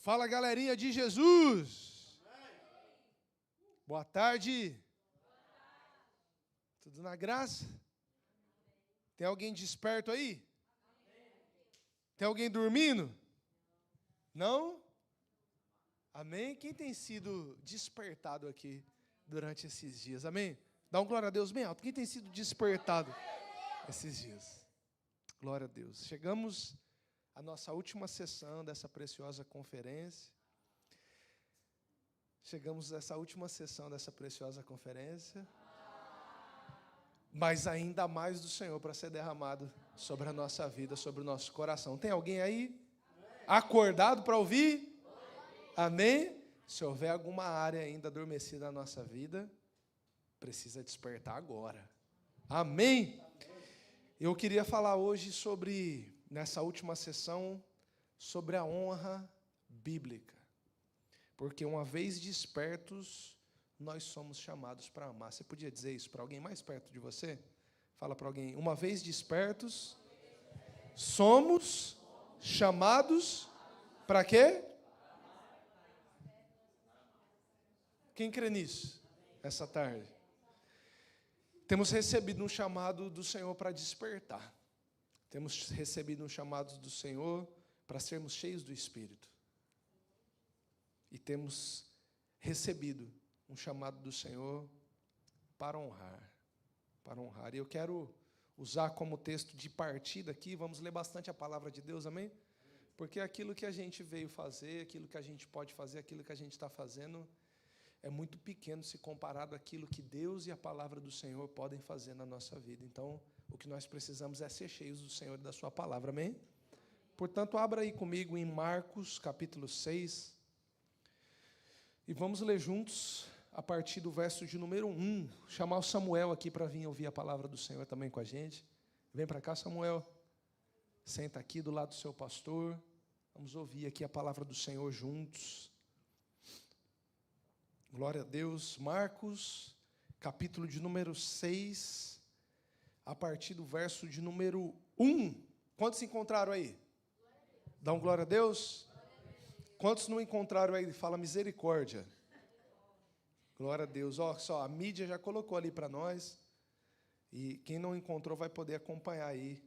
Fala, galerinha de Jesus. Boa tarde. Tudo na graça? Tem alguém desperto aí? Tem alguém dormindo? Não? Amém? Quem tem sido despertado aqui durante esses dias? Amém? Dá um glória a Deus bem alto. Quem tem sido despertado esses dias? Glória a Deus. Chegamos à nossa última sessão dessa preciosa conferência. Mas ainda mais do Senhor para ser derramado sobre a nossa vida, sobre o nosso coração. Tem alguém aí acordado para ouvir? Amém? Se houver alguma área ainda adormecida na nossa vida, precisa despertar agora. Amém? Eu queria falar hoje nessa última sessão, sobre a honra bíblica. Porque uma vez despertos, nós somos chamados para amar. Você podia dizer isso para alguém mais perto de você? Fala para alguém, uma vez despertos, somos chamados para quê? Quem crê nisso essa tarde? Temos recebido um chamado do Senhor para despertar. Temos recebido um chamado do Senhor para sermos cheios do Espírito. E temos recebido um chamado do Senhor para honrar. Para honrar. E eu quero usar como texto de partida aqui, vamos ler bastante a palavra de Deus, amém? Porque aquilo que a gente veio fazer, aquilo que a gente pode fazer, aquilo que a gente está fazendo, é muito pequeno se comparado àquilo que Deus e a palavra do Senhor podem fazer na nossa vida. Então, o que nós precisamos é ser cheios do Senhor e da sua palavra, amém? Portanto, abra aí comigo em Marcos, capítulo 6, e vamos ler juntos a partir do verso de número 1. Chamar o Samuel aqui para vir ouvir a palavra do Senhor também com a gente. Vem para cá, Samuel. Senta aqui do lado do seu pastor. Vamos ouvir aqui a palavra do Senhor juntos. Glória a Deus. Marcos, capítulo de número 6, a partir do verso de número 1. Quantos se encontraram aí? Dá um glória a Deus. Quantos não encontraram aí? Fala misericórdia. Glória a Deus. Ó, só, a mídia já colocou ali para nós. E quem não encontrou vai poder acompanhar aí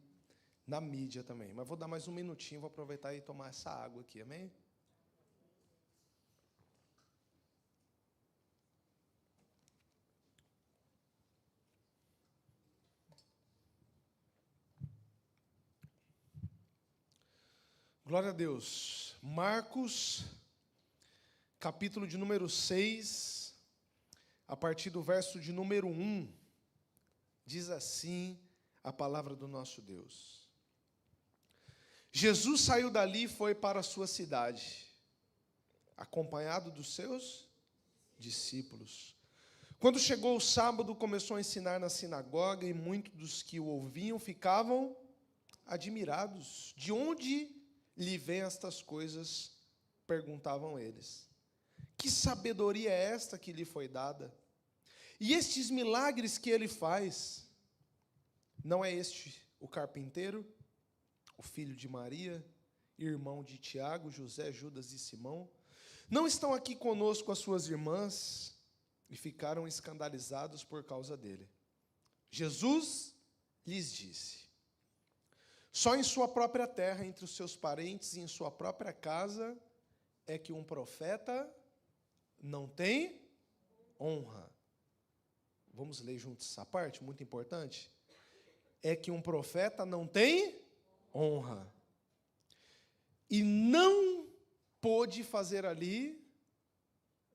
na mídia também. Mas vou dar mais um minutinho, vou aproveitar e tomar essa água aqui, amém? Glória a Deus. Marcos, capítulo de número 6, a partir do verso de número 1, diz assim a palavra do nosso Deus. Jesus saiu dali e foi para a sua cidade, acompanhado dos seus discípulos. Quando chegou o sábado, começou a ensinar na sinagoga, e muitos dos que o ouviam ficavam admirados. De onde lhe vêm estas coisas? Perguntavam eles. Que sabedoria é esta que lhe foi dada? E estes milagres que ele faz? Não é este o carpinteiro, o filho de Maria, irmão de Tiago, José, Judas e Simão? Não estão aqui conosco as suas irmãs? E ficaram escandalizados por causa dele. Jesus lhes disse: só em sua própria terra, entre os seus parentes e em sua própria casa, é que um profeta não tem honra. Vamos ler juntos essa parte, muito importante. É que um profeta não tem honra. E não pôde fazer ali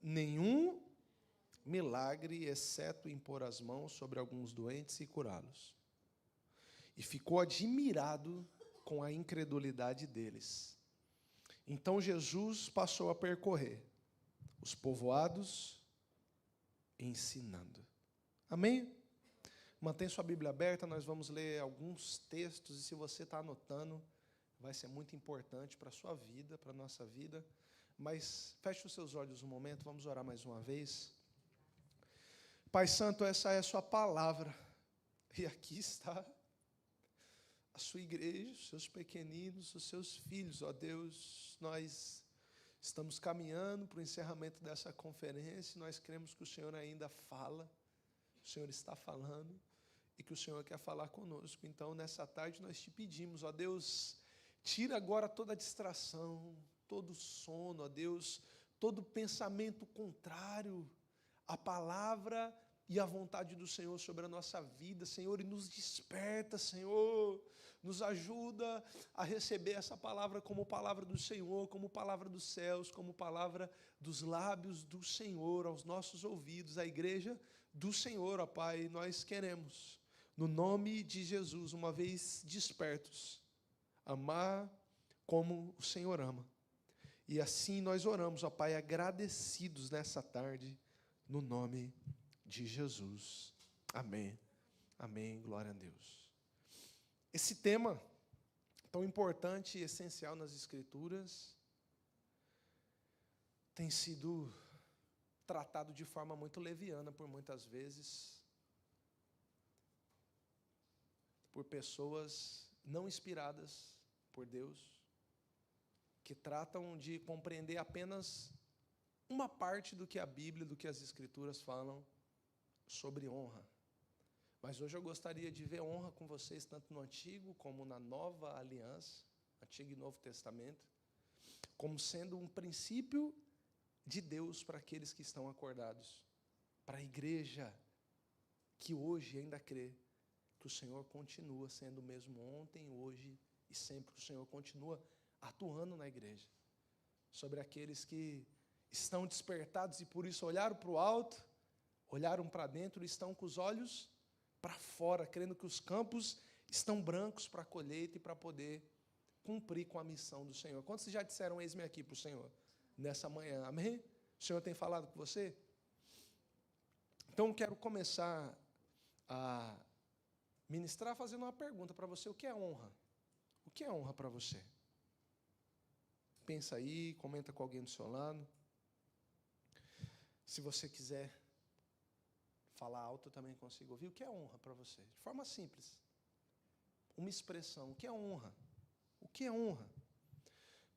nenhum milagre, exceto impor as mãos sobre alguns doentes e curá-los. E ficou admirado com a incredulidade deles. Então Jesus passou a percorrer os povoados, ensinando. Amém? Mantém sua Bíblia aberta, nós vamos ler alguns textos, e se você está anotando, vai ser muito importante para a sua vida, para a nossa vida. Mas feche os seus olhos um momento, vamos orar mais uma vez. Pai Santo, essa é a sua palavra, e aqui está a sua igreja, os seus pequeninos, os seus filhos, ó Deus. Nós Estamos caminhando para o encerramento dessa conferência. Nós cremos que o Senhor ainda fala, o Senhor está falando e que o Senhor quer falar conosco. Então, nessa tarde, nós te pedimos, ó Deus, tira agora toda a distração, todo sono, ó Deus, todo pensamento contrário à palavra e à vontade do Senhor sobre a nossa vida, Senhor, e nos desperta, Senhor, nos ajuda a receber essa palavra como palavra do Senhor, como palavra dos céus, como palavra dos lábios do Senhor, aos nossos ouvidos, a igreja do Senhor, ó Pai, nós queremos, no nome de Jesus, uma vez despertos, amar como o Senhor ama. E assim nós oramos, ó Pai, agradecidos nessa tarde, no nome de Jesus. Amém. Amém. Glória a Deus. Esse tema tão importante e essencial nas Escrituras tem sido tratado de forma muito leviana por muitas vezes, por pessoas não inspiradas por Deus, que tratam de compreender apenas uma parte do que a Bíblia, do que as Escrituras falam sobre honra. Mas hoje eu gostaria de ver honra com vocês, tanto no Antigo como na Nova Aliança, Antigo e Novo Testamento, como sendo um princípio de Deus para aqueles que estão acordados, para a igreja que hoje ainda crê que o Senhor continua sendo o mesmo ontem, hoje e sempre, que o Senhor continua atuando na igreja, sobre aqueles que estão despertados e por isso olharam para o alto, olharam para dentro e estão com os olhos para fora, crendo que os campos estão brancos para a colheita e para poder cumprir com a missão do Senhor. Quantos já disseram, eis-me aqui para o Senhor, nessa manhã? Amém? O Senhor tem falado com você? Então, eu quero começar a ministrar fazendo uma pergunta para você. O que é honra? O que é honra para você? Pensa aí, comenta com alguém do seu lado. Se você quiser falar alto, eu também consigo ouvir. O que é honra para você? De forma simples. Uma expressão. O que é honra? O que é honra?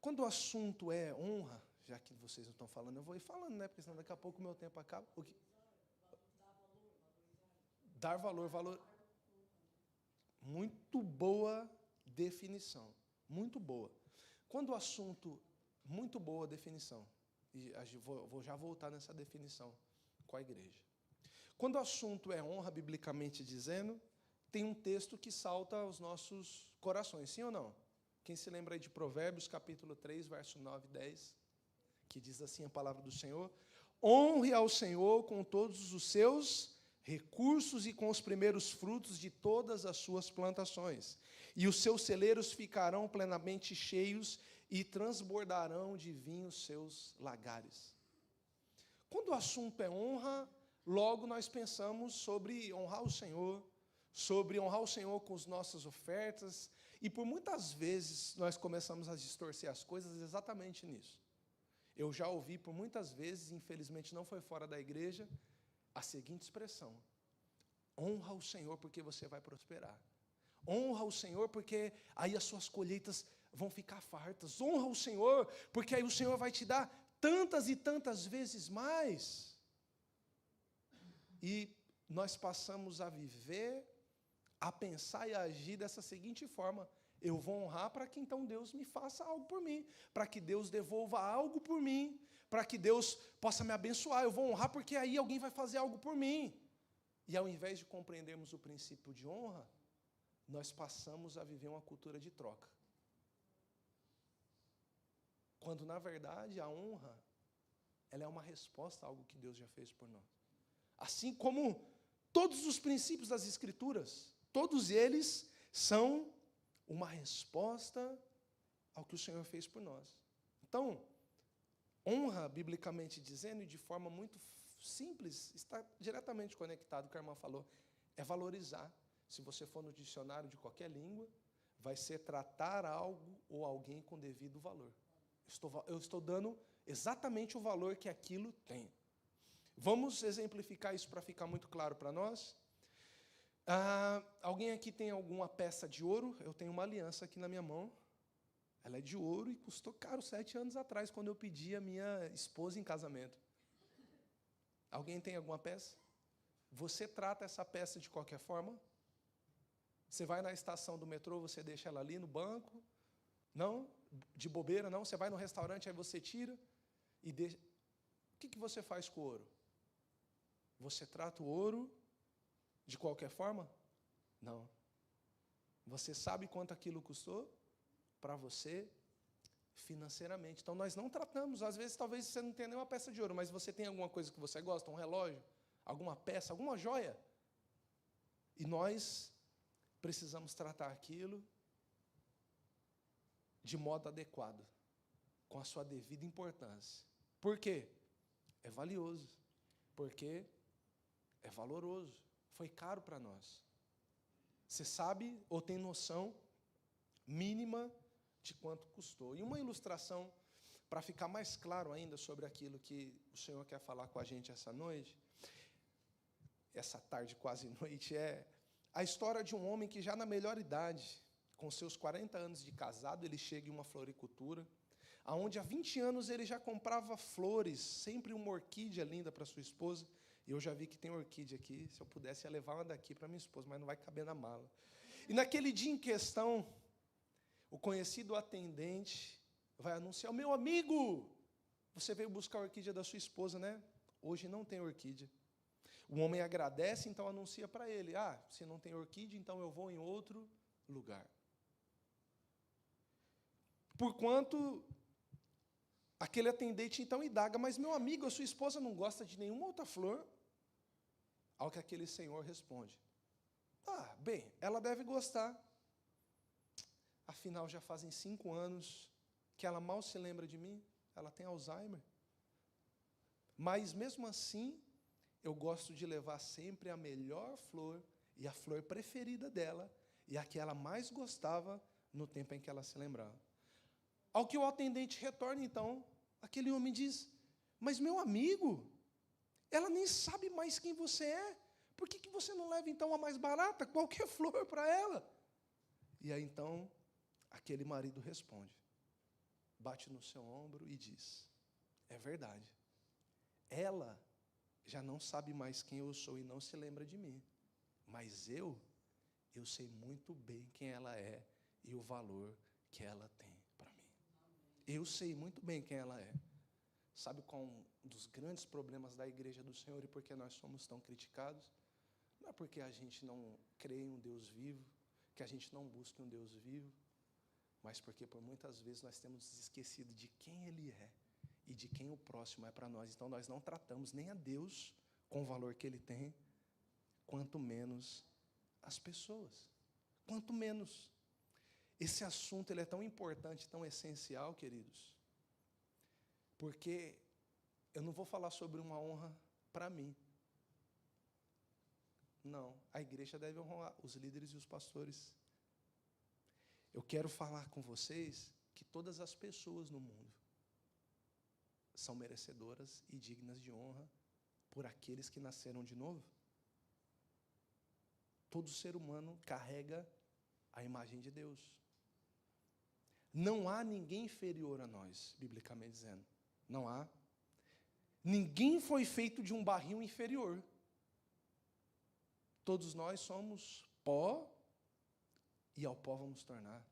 Quando o assunto é honra, já que vocês não estão falando, eu vou ir falando, né? Porque senão daqui a pouco o meu tempo acaba. O que? Dar valor. Muito boa definição. Muito boa. Quando o assunto... Muito boa definição. E vou já voltar nessa definição com a igreja. Quando o assunto é honra, biblicamente dizendo, tem um texto que salta aos nossos corações, sim ou não? Quem se lembra aí de Provérbios, capítulo 3, verso 9 e 10, que diz assim a palavra do Senhor: honre ao Senhor com todos os seus recursos e com os primeiros frutos de todas as suas plantações, e os seus celeiros ficarão plenamente cheios e transbordarão de vinho seus lagares. Quando o assunto é honra, logo nós pensamos sobre honrar o Senhor, sobre honrar o Senhor com as nossas ofertas, e por muitas vezes nós começamos a distorcer as coisas exatamente nisso. Eu já ouvi por muitas vezes, infelizmente não foi fora da igreja, a seguinte expressão: honra o Senhor porque você vai prosperar. Honra o Senhor porque aí as suas colheitas vão ficar fartas. Honra o Senhor porque aí o Senhor vai te dar tantas e tantas vezes mais. E nós passamos a viver, a pensar e a agir dessa seguinte forma: eu vou honrar para que então Deus me faça algo por mim, para que Deus devolva algo por mim, para que Deus possa me abençoar. Eu vou honrar porque aí alguém vai fazer algo por mim. E ao invés de compreendermos o princípio de honra, nós passamos a viver uma cultura de troca. Quando, na verdade, a honra, ela é uma resposta a algo que Deus já fez por nós. Assim como todos os princípios das Escrituras, todos eles são uma resposta ao que o Senhor fez por nós. Então, honra, biblicamente dizendo, e de forma muito simples, está diretamente conectado com o que a irmã falou, é valorizar. Se você for no dicionário de qualquer língua, vai ser tratar algo ou alguém com devido valor. Eu estou dando exatamente o valor que aquilo tem. Vamos exemplificar isso para ficar muito claro para nós? Alguém aqui tem alguma peça de ouro? Eu tenho uma aliança aqui na minha mão. Ela é de ouro e custou caro 7 anos atrás, quando eu pedi a minha esposa em casamento. Alguém tem alguma peça? Você trata essa peça de qualquer forma? Você vai na estação do metrô, você deixa ela ali no banco? Não? De bobeira, não? Você vai no restaurante, aí você tira e deixa. O que você faz com o ouro? Você trata o ouro de qualquer forma? Não. Você sabe quanto aquilo custou para você financeiramente. Então, nós não tratamos. Às vezes, talvez você não tenha nenhuma peça de ouro, mas você tem alguma coisa que você gosta, um relógio, alguma peça, alguma joia. E nós precisamos tratar aquilo de modo adequado, com a sua devida importância. Por quê? É valioso. Porque é valoroso. Foi caro para nós. Você sabe ou tem noção mínima de quanto custou. E uma ilustração, para ficar mais claro ainda sobre aquilo que o Senhor quer falar com a gente essa noite, essa tarde quase noite, é a história de um homem que já na melhor idade, com seus 40 anos de casado, ele chega em uma floricultura, onde há 20 anos ele já comprava flores, sempre uma orquídea linda para sua esposa. E eu já vi que tem orquídea aqui, se eu pudesse ia levar uma daqui para minha esposa, mas não vai caber na mala. E naquele dia em questão, o conhecido atendente vai anunciar: meu amigo, você veio buscar a orquídea da sua esposa, né? Hoje não tem orquídea. O homem agradece, então anuncia para ele: se não tem orquídea, então eu vou em outro lugar. Porquanto, aquele atendente então indaga: mas meu amigo, a sua esposa não gosta de nenhuma outra flor? Ao que aquele senhor responde: bem, ela deve gostar. Afinal, já fazem 5 anos que ela mal se lembra de mim, ela tem Alzheimer. Mas, mesmo assim, eu gosto de levar sempre a melhor flor e a flor preferida dela e a que ela mais gostava no tempo em que ela se lembrava. Ao que o atendente retorna, então, aquele homem diz: mas, meu amigo, ela nem sabe mais quem você é. Por que você não leva, então, a mais barata, qualquer flor para ela? E aí, então, aquele marido responde, bate no seu ombro e diz: é verdade. Ela já não sabe mais quem eu sou e não se lembra de mim. Mas eu sei muito bem quem ela é e o valor que ela tem para mim. Eu sei muito bem quem ela é. Sabe qual um dos grandes problemas da igreja do Senhor e por que nós somos tão criticados? Não é porque a gente não crê em um Deus vivo, que a gente não busca um Deus vivo, mas porque por muitas vezes nós temos esquecido de quem Ele é e de quem o próximo é para nós. Então nós não tratamos nem a Deus com o valor que Ele tem, quanto menos as pessoas. Quanto menos. Esse assunto ele é tão importante, tão essencial, queridos, porque eu não vou falar sobre uma honra para mim. Não, a igreja deve honrar os líderes e os pastores. Eu quero falar com vocês que todas as pessoas no mundo são merecedoras e dignas de honra por aqueles que nasceram de novo. Todo ser humano carrega a imagem de Deus. Não há ninguém inferior a nós, biblicamente dizendo. Não há. Ninguém foi feito de um barril inferior. Todos nós somos pó e ao pó vamos tornar.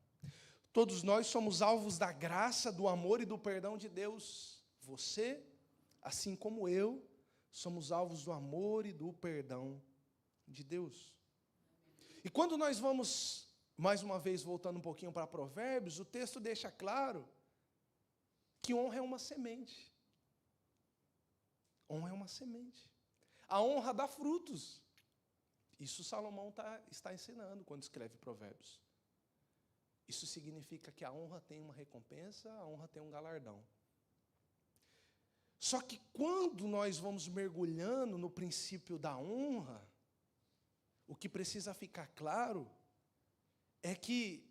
Todos nós somos alvos da graça, do amor e do perdão de Deus. Você, assim como eu, somos alvos do amor e do perdão de Deus. E quando nós vamos, mais uma vez, voltando um pouquinho para Provérbios, o texto deixa claro que honra é uma semente. Honra é uma semente. A honra dá frutos. Isso Salomão está ensinando quando escreve Provérbios. Isso significa que a honra tem uma recompensa, a honra tem um galardão. Só que quando nós vamos mergulhando no princípio da honra, o que precisa ficar claro é que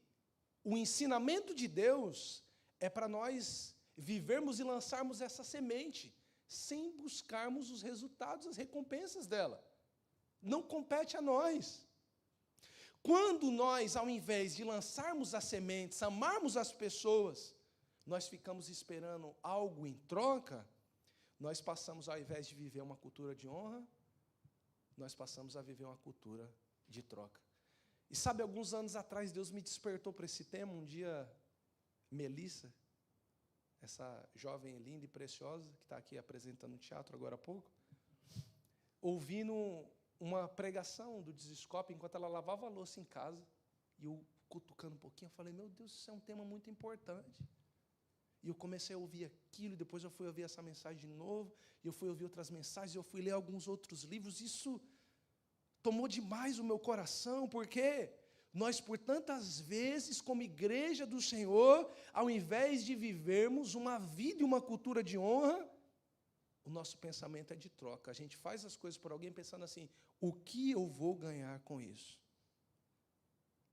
o ensinamento de Deus é para nós vivermos e lançarmos essa semente, sem buscarmos os resultados, as recompensas dela. Não compete a nós. Quando nós, ao invés de lançarmos as sementes, amarmos as pessoas, nós ficamos esperando algo em troca, nós passamos, ao invés de viver uma cultura de honra, nós passamos a viver uma cultura de troca. E sabe, alguns anos atrás, Deus me despertou para esse tema. Um dia, Melissa, essa jovem linda e preciosa, que está aqui apresentando no teatro agora há pouco, ouvindo uma pregação do Desescope, enquanto ela lavava a louça em casa, e eu cutucando um pouquinho, eu falei, meu Deus, isso é um tema muito importante. E eu comecei a ouvir aquilo, e depois eu fui ouvir essa mensagem de novo, e eu fui ouvir outras mensagens, e eu fui ler alguns outros livros. Isso tomou demais o meu coração, porque nós, por tantas vezes, como igreja do Senhor, ao invés de vivermos uma vida e uma cultura de honra, o nosso pensamento é de troca. A gente faz as coisas por alguém pensando assim, o que eu vou ganhar com isso?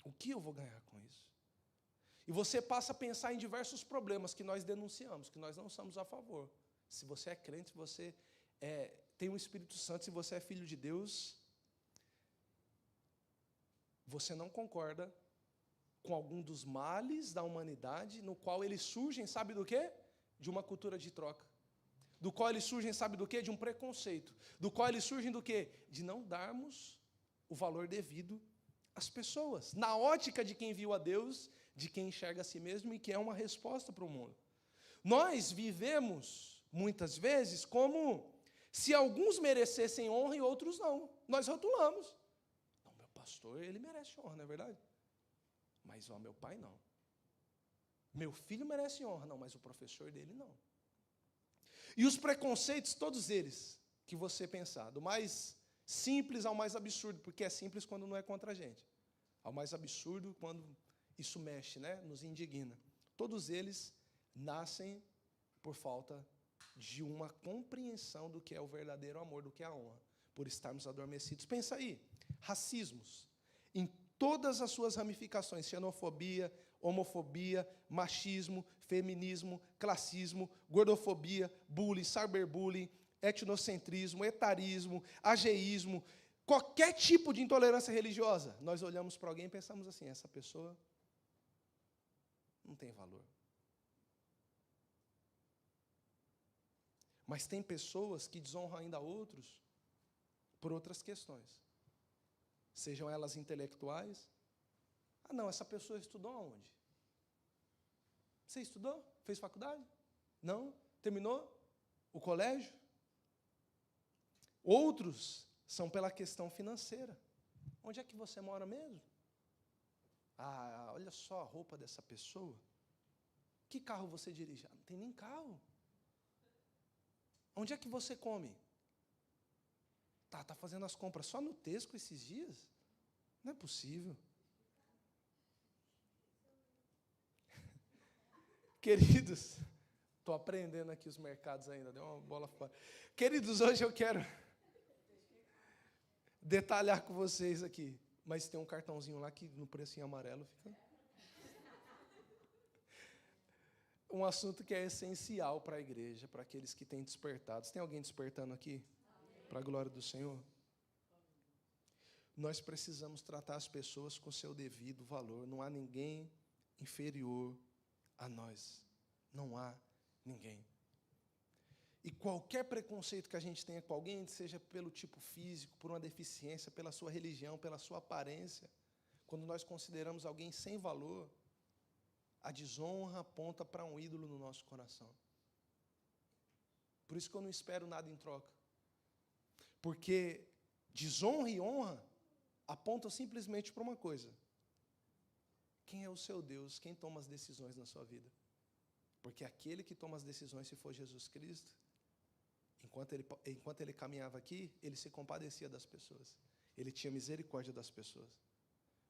O que eu vou ganhar com isso? E você passa a pensar em diversos problemas que nós denunciamos, que nós não somos a favor. Se você é crente, se você tem o Espírito Santo, se você é filho de Deus, você não concorda com algum dos males da humanidade, no qual eles surgem, sabe do quê? De uma cultura de troca. Do qual eles surgem, sabe do quê? De um preconceito. Do qual eles surgem do quê? De não darmos o valor devido às pessoas. Na ótica de quem viu a Deus, de quem enxerga a si mesmo e que é uma resposta para o mundo. Nós vivemos, muitas vezes, como se alguns merecessem honra e outros não. Nós rotulamos. Não, meu pastor, ele merece honra, não é verdade? Mas, ó, meu pai, não. Meu filho merece honra, não, mas o professor dele, não. E os preconceitos, todos eles, que você pensar, do mais simples ao mais absurdo, porque é simples quando não é contra a gente, ao mais absurdo quando isso mexe, né, nos indigna. Todos eles nascem por falta de uma compreensão do que é o verdadeiro amor, do que é a honra, por estarmos adormecidos. Pensa aí, racismos, em todas as suas ramificações, xenofobia, homofobia, machismo, feminismo, classismo, gordofobia, bullying, cyberbullying, etnocentrismo, etarismo, ageísmo, qualquer tipo de intolerância religiosa. Nós olhamos para alguém e pensamos assim, essa pessoa não tem valor. Mas tem pessoas que desonram ainda outros por outras questões. Sejam elas intelectuais. Ah, não, essa pessoa estudou aonde? Você estudou? Fez faculdade? Não? Terminou o colégio? Outros são pela questão financeira. Onde é que você mora mesmo? Ah, olha só a roupa dessa pessoa. Que carro você dirige? Ah, não tem nem carro. Onde é que você come? Tá fazendo as compras só no Tesco esses dias? Não é possível. Queridos, estou aprendendo aqui os mercados ainda, deu uma bola fora. Queridos, hoje eu quero detalhar com vocês aqui, mas tem um cartãozinho lá que no precinho amarelo fica. Um assunto que é essencial para a igreja, para aqueles que têm despertados. Tem alguém despertando aqui? Para a glória do Senhor? Nós precisamos tratar as pessoas com seu devido valor. Não há ninguém inferior a nós. Não há ninguém. E qualquer preconceito que a gente tenha com alguém, seja pelo tipo físico, por uma deficiência, pela sua religião, pela sua aparência, quando nós consideramos alguém sem valor, a desonra aponta para um ídolo no nosso coração. Por isso que eu não espero nada em troca. Porque desonra e honra apontam simplesmente para uma coisa. Quem é o seu Deus? Quem toma as decisões na sua vida? Porque aquele que toma as decisões, se for Jesus Cristo, enquanto ele caminhava aqui, ele se compadecia das pessoas. Ele tinha misericórdia das pessoas.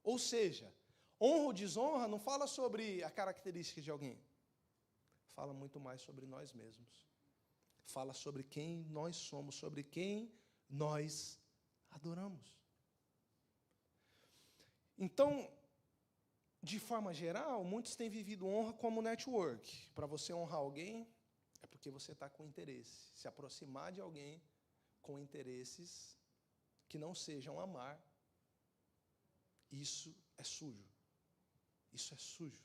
Ou seja, honra ou desonra não fala sobre a característica de alguém. Fala muito mais sobre nós mesmos. Fala sobre quem nós somos, sobre quem nós adoramos. Então, de forma geral, muitos têm vivido honra como network. Para você honrar alguém, é porque você está com interesse. Se aproximar de alguém com interesses que não sejam amar Isso é sujo. Isso é sujo.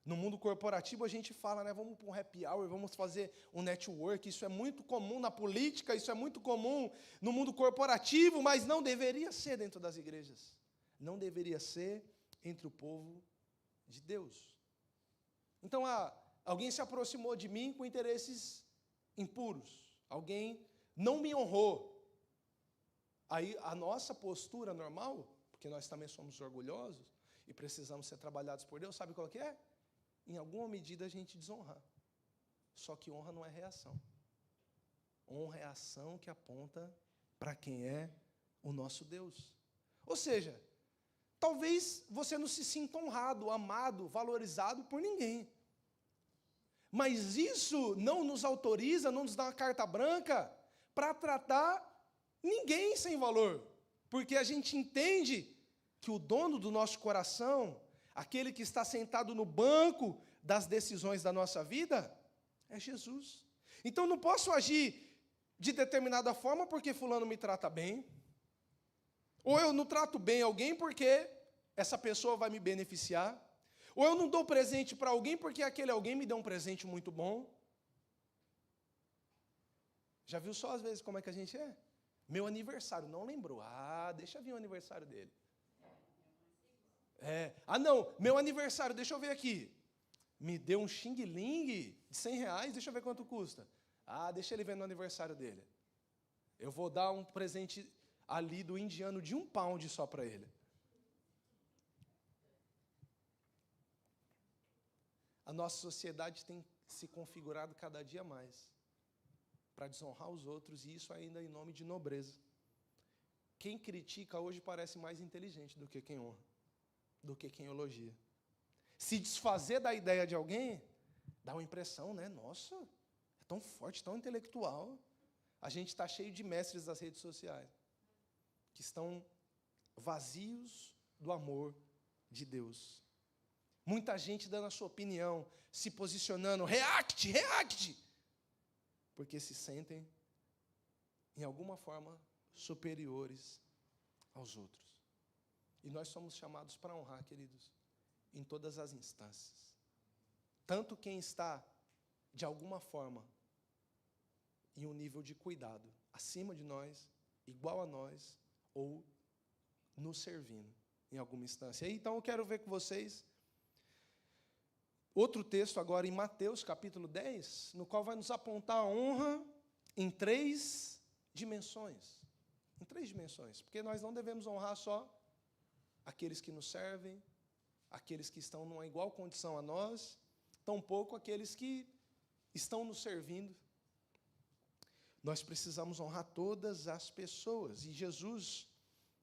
No mundo corporativo a gente fala, né, vamos para um happy hour, vamos fazer um network, isso é muito comum na política, isso é muito comum no mundo corporativo, mas não deveria ser dentro das igrejas. Não deveria ser entre o povo de Deus. Então, alguém se aproximou de mim com interesses impuros. Alguém não me honrou. Aí, a nossa postura normal, porque nós também somos orgulhosos e precisamos ser trabalhados por Deus, sabe qual que é? Em alguma medida a gente desonrar. Só que honra não é reação. Honra é ação que aponta para quem é o nosso Deus. Ou seja, talvez você não se sinta honrado, amado, valorizado por ninguém. Mas isso não nos autoriza, não nos dá uma carta branca para tratar ninguém sem valor. Porque a gente entende que o dono do nosso coração, aquele que está sentado no banco das decisões da nossa vida, é Jesus. Então não posso agir de determinada forma porque fulano me trata bem, ou eu não trato bem alguém porque essa pessoa vai me beneficiar, ou eu não dou presente para alguém porque aquele alguém me deu um presente muito bom. Já viu só às vezes como é que a gente é? Meu aniversário, não lembrou. Deixa vir o aniversário dele. Não, meu aniversário, deixa eu ver aqui. Me deu um xing-ling de R$100, deixa eu ver quanto custa. Deixa ele ver no aniversário dele. Eu vou dar um presente ali do indiano de £1 só para ele. A nossa sociedade tem se configurado cada dia mais para desonrar os outros, e isso ainda em nome de nobreza. Quem critica hoje parece mais inteligente do que quem honra, do que quem elogia. Se desfazer da ideia de alguém, dá uma impressão, né? Nossa, é tão forte, tão intelectual. A gente está cheio de mestres das redes sociais, que estão vazios do amor de Deus. Muita gente dando a sua opinião, se posicionando, react, porque se sentem, em alguma forma, superiores aos outros. E nós somos chamados para honrar, queridos, em todas as instâncias. Tanto quem está, de alguma forma, em um nível de cuidado, acima de nós, igual a nós, ou nos servindo, em alguma instância. Então, eu quero ver com vocês outro texto agora em Mateus, capítulo 10, no qual vai nos apontar a honra em 3 dimensões. Em 3 dimensões. Porque nós não devemos honrar só aqueles que nos servem, aqueles que estão numa igual condição a nós, tampouco aqueles que estão nos servindo. Nós precisamos honrar todas as pessoas. E Jesus,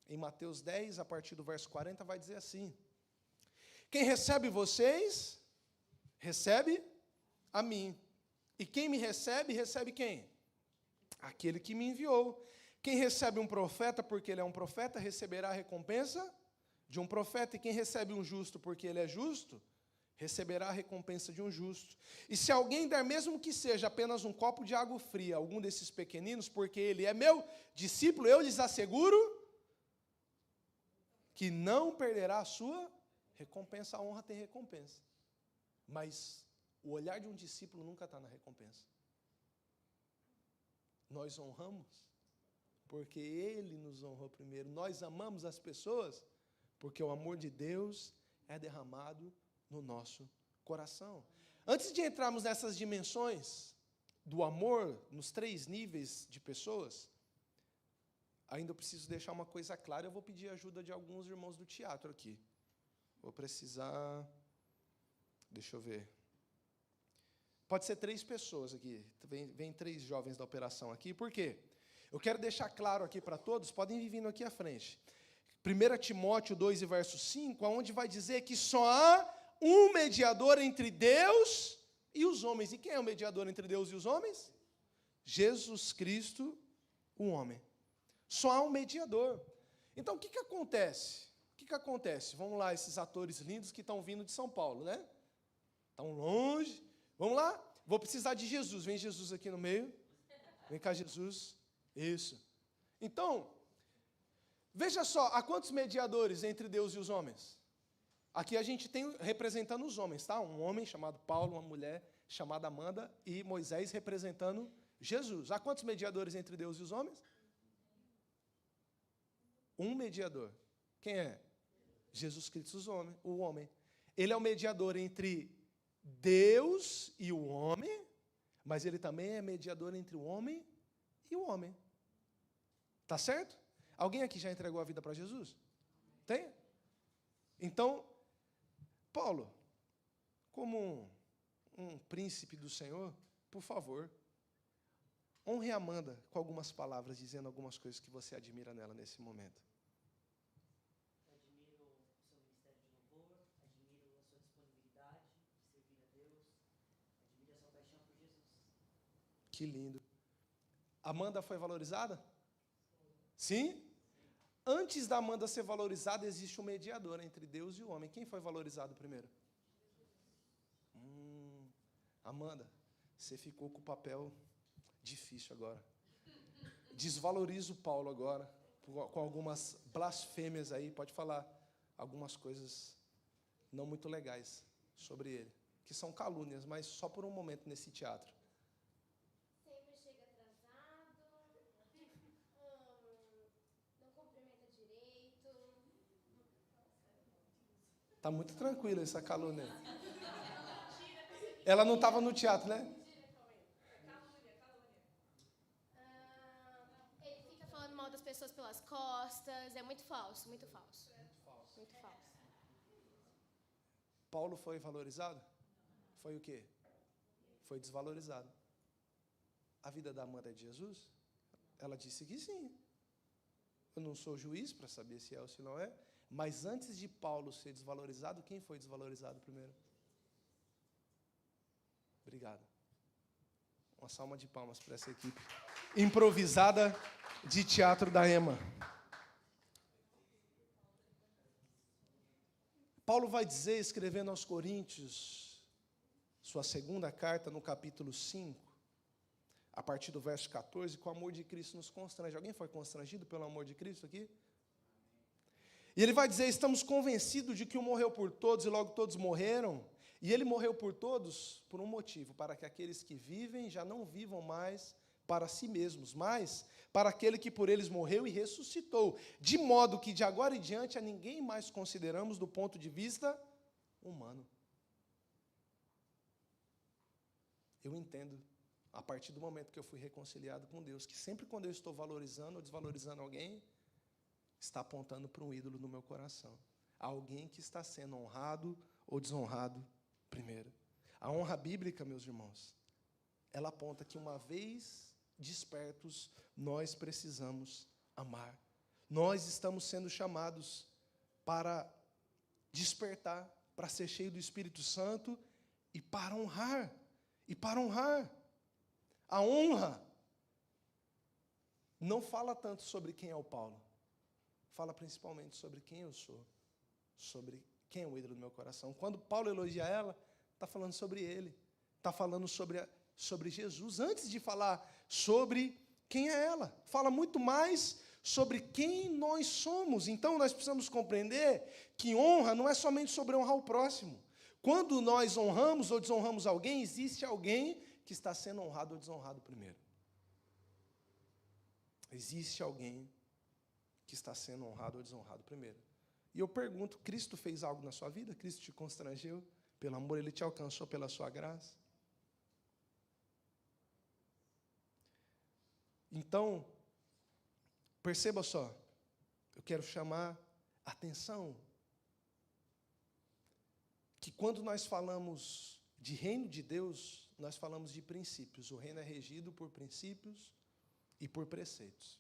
em Mateus 10, a partir do verso 40, vai dizer assim: quem recebe vocês, recebe a mim. E quem me recebe, recebe quem? Aquele que me enviou. Quem recebe um profeta porque ele é um profeta, receberá a recompensa de um profeta. E quem recebe um justo porque ele é justo, receberá a recompensa de um justo. E se alguém der, mesmo que seja apenas um copo de água fria, a algum desses pequeninos, porque ele é meu discípulo, eu lhes asseguro que não perderá a sua recompensa. A honra tem recompensa. Mas o olhar de um discípulo nunca está na recompensa. Nós honramos porque Ele nos honrou primeiro. Nós amamos as pessoas porque o amor de Deus é derramado no nosso coração. Antes de entrarmos nessas dimensões do amor, nos 3 níveis de pessoas, ainda eu preciso deixar uma coisa clara. Eu vou pedir ajuda de alguns irmãos do teatro aqui. Vou precisar... Deixa eu ver. Pode ser 3 pessoas aqui. Vem 3 jovens da operação aqui. Por quê? Eu quero deixar claro aqui para todos, podem vir vindo aqui à frente. 1 Timóteo 2, verso 5, onde vai dizer que só há um mediador entre Deus e os homens. E quem é o mediador entre Deus e os homens? Jesus Cristo, o homem. Só há um mediador. Então, o que acontece? O que acontece? Vamos lá, esses atores lindos que estão vindo de São Paulo, né? Estão longe. Vamos lá? Vou precisar de Jesus. Vem Jesus aqui no meio. Vem cá, Jesus. Isso. Então, Veja só, há quantos mediadores entre Deus e os homens? Aqui a gente tem representando os homens, tá? Um homem chamado Paulo, uma mulher chamada Amanda e Moisés representando Jesus. Há quantos mediadores entre Deus e os homens? Um mediador. Quem é? Jesus Cristo, o homem. Ele é o mediador entre Deus e o homem, mas ele também é mediador entre o homem e o homem. Tá certo? Alguém aqui já entregou a vida para Jesus? Tem? Então, Paulo, como um príncipe do Senhor, por favor, honre a Amanda com algumas palavras, dizendo algumas coisas que você admira nela nesse momento. Admiro o seu ministério de louvor, admiro a sua disponibilidade de servir a Deus, admiro a sua paixão por Jesus. Que lindo. Amanda foi valorizada? Sim? Antes da Amanda ser valorizada, existe um mediador entre Deus e o homem. Quem foi valorizado primeiro? Amanda, você ficou com o papel difícil agora. Desvaloriza o Paulo agora, com algumas blasfêmias aí, pode falar algumas coisas não muito legais sobre ele, que são calúnias, mas só por um momento nesse teatro. Sempre chega atrasado, não cumprimenta direito. Está muito tranquila essa calúnia. Ela não estava no teatro, né? Ele fica falando mal das pessoas pelas costas. É muito falso, muito falso. Muito falso. Paulo foi valorizado? Foi o quê? Foi desvalorizado. A vida da Amanda é de Jesus? Ela disse que sim. Eu não sou juiz para saber se é ou se não é, mas antes de Paulo ser desvalorizado, quem foi desvalorizado primeiro? Obrigado. Uma salva de palmas para essa equipe improvisada de teatro da EMA. Paulo vai dizer, escrevendo aos Coríntios, sua segunda carta, no capítulo 5, a partir do verso 14, que o amor de Cristo nos constrange. Alguém foi constrangido pelo amor de Cristo aqui? E ele vai dizer, estamos convencidos de que um morreu por todos e logo todos morreram. E ele morreu por todos por um motivo, para que aqueles que vivem já não vivam mais para si mesmos, mas para aquele que por eles morreu e ressuscitou, de modo que de agora em diante a ninguém mais consideramos do ponto de vista humano. Eu entendo, a partir do momento que eu fui reconciliado com Deus, que sempre quando eu estou valorizando ou desvalorizando alguém, está apontando para um ídolo no meu coração. Alguém que está sendo honrado ou desonrado primeiro. A honra bíblica, meus irmãos, ela aponta que uma vez despertos, nós precisamos amar. Nós estamos sendo chamados para despertar, para ser cheio do Espírito Santo e para honrar. E para honrar. A honra não fala tanto sobre quem é o Paulo. Fala principalmente sobre quem eu sou. Sobre quem é o ídolo do meu coração. Quando Paulo elogia ela, está falando sobre ele. Está falando sobre Jesus. Antes de falar sobre quem é ela. Fala muito mais sobre quem nós somos. Então, nós precisamos compreender que honra não é somente sobre honrar o próximo. Quando nós honramos ou desonramos alguém, existe alguém que está sendo honrado ou desonrado primeiro. Existe alguém que está sendo honrado ou desonrado primeiro. E eu pergunto, Cristo fez algo na sua vida? Cristo te constrangeu? Pelo amor, Ele te alcançou pela sua graça? Então, perceba só, eu quero chamar a atenção que quando nós falamos de reino de Deus, nós falamos de princípios. O reino é regido por princípios e por preceitos.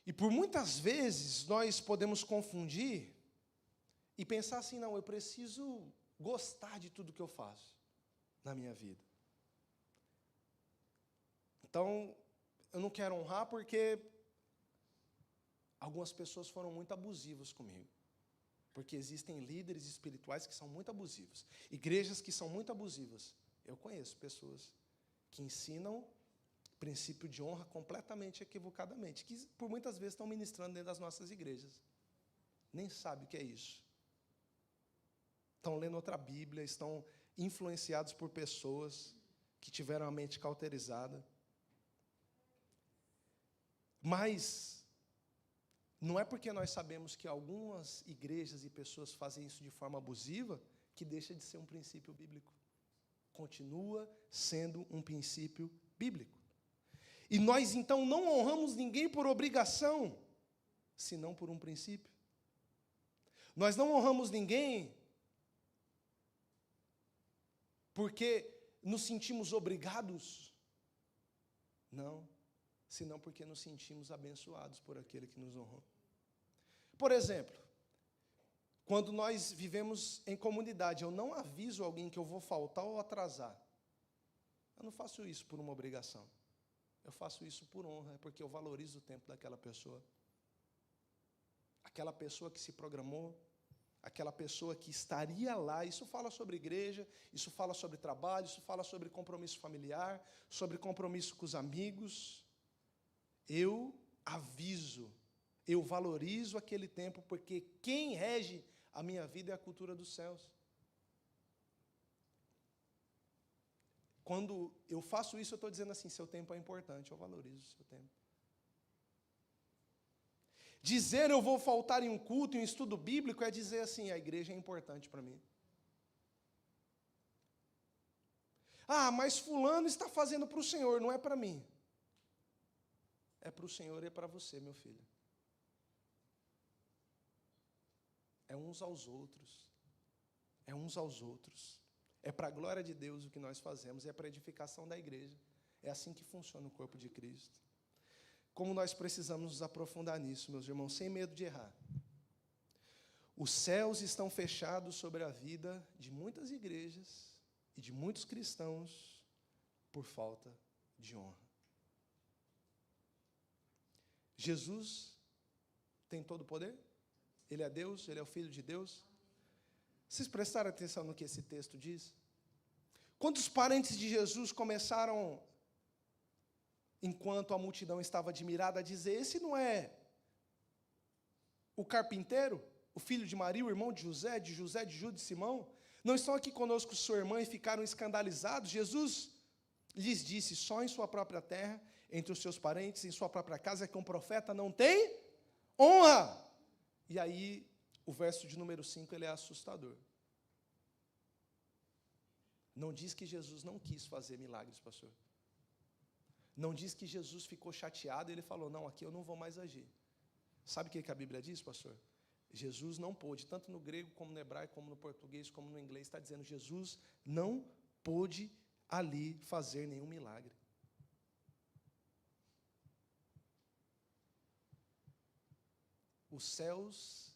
E por muitas vezes nós podemos confundir e pensar assim, não, eu preciso gostar de tudo que eu faço na minha vida. Então, eu não quero honrar porque algumas pessoas foram muito abusivas comigo. Porque existem líderes espirituais que são muito abusivos. Igrejas que são muito abusivas. Eu conheço pessoas que ensinam princípio de honra completamente equivocadamente, que por muitas vezes estão ministrando dentro das nossas igrejas. Nem sabe o que é isso. Estão lendo outra Bíblia, estão influenciados por pessoas que tiveram a mente cauterizada. Mas não é porque nós sabemos que algumas igrejas e pessoas fazem isso de forma abusiva que deixa de ser um princípio bíblico. Continua sendo um princípio bíblico. E nós, então, não honramos ninguém por obrigação, senão por um princípio. Nós não honramos ninguém porque nos sentimos obrigados. Não, senão porque nos sentimos abençoados por aquele que nos honrou. Por exemplo, quando nós vivemos em comunidade, eu não aviso alguém que eu vou faltar ou atrasar. Eu não faço isso por uma obrigação. Eu faço isso por honra, é porque eu valorizo o tempo daquela pessoa. Aquela pessoa que se programou, aquela pessoa que estaria lá. Isso fala sobre igreja, isso fala sobre trabalho, isso fala sobre compromisso familiar, sobre compromisso com os amigos. Eu aviso, eu valorizo aquele tempo, porque quem rege a minha vida é a cultura dos céus. Quando eu faço isso, eu estou dizendo assim, seu tempo é importante, eu valorizo o seu tempo. Dizer eu vou faltar em um culto, em um estudo bíblico, é dizer assim, a igreja é importante para mim. Ah, mas fulano está fazendo para o Senhor, não é para mim. É para o Senhor e é para você, meu filho. É uns aos outros. É uns aos outros. É para a glória de Deus o que nós fazemos, é para a edificação da igreja. É assim que funciona o corpo de Cristo. Como nós precisamos nos aprofundar nisso, meus irmãos, sem medo de errar. Os céus estão fechados sobre a vida de muitas igrejas e de muitos cristãos por falta de honra. Jesus tem todo o poder? Ele é Deus, Ele é o Filho de Deus? Vocês prestaram atenção no que esse texto diz? Quando os parentes de Jesus começaram, enquanto a multidão estava admirada, a dizer, esse não é o carpinteiro, o filho de Maria, o irmão de José, de Judas e Simão? Não estão aqui conosco sua irmã e ficaram escandalizados? Jesus lhes disse, só em sua própria terra, entre os seus parentes, em sua própria casa, é que um profeta não tem honra. E aí, o verso de número 5, ele é assustador. Não diz que Jesus não quis fazer milagres, pastor. Não diz que Jesus ficou chateado e ele falou, não, aqui eu não vou mais agir. Sabe o que a Bíblia diz, pastor? Jesus não pôde, tanto no grego, como no hebraico, como no português, como no inglês, está dizendo, Jesus não pôde ali fazer nenhum milagre. Os céus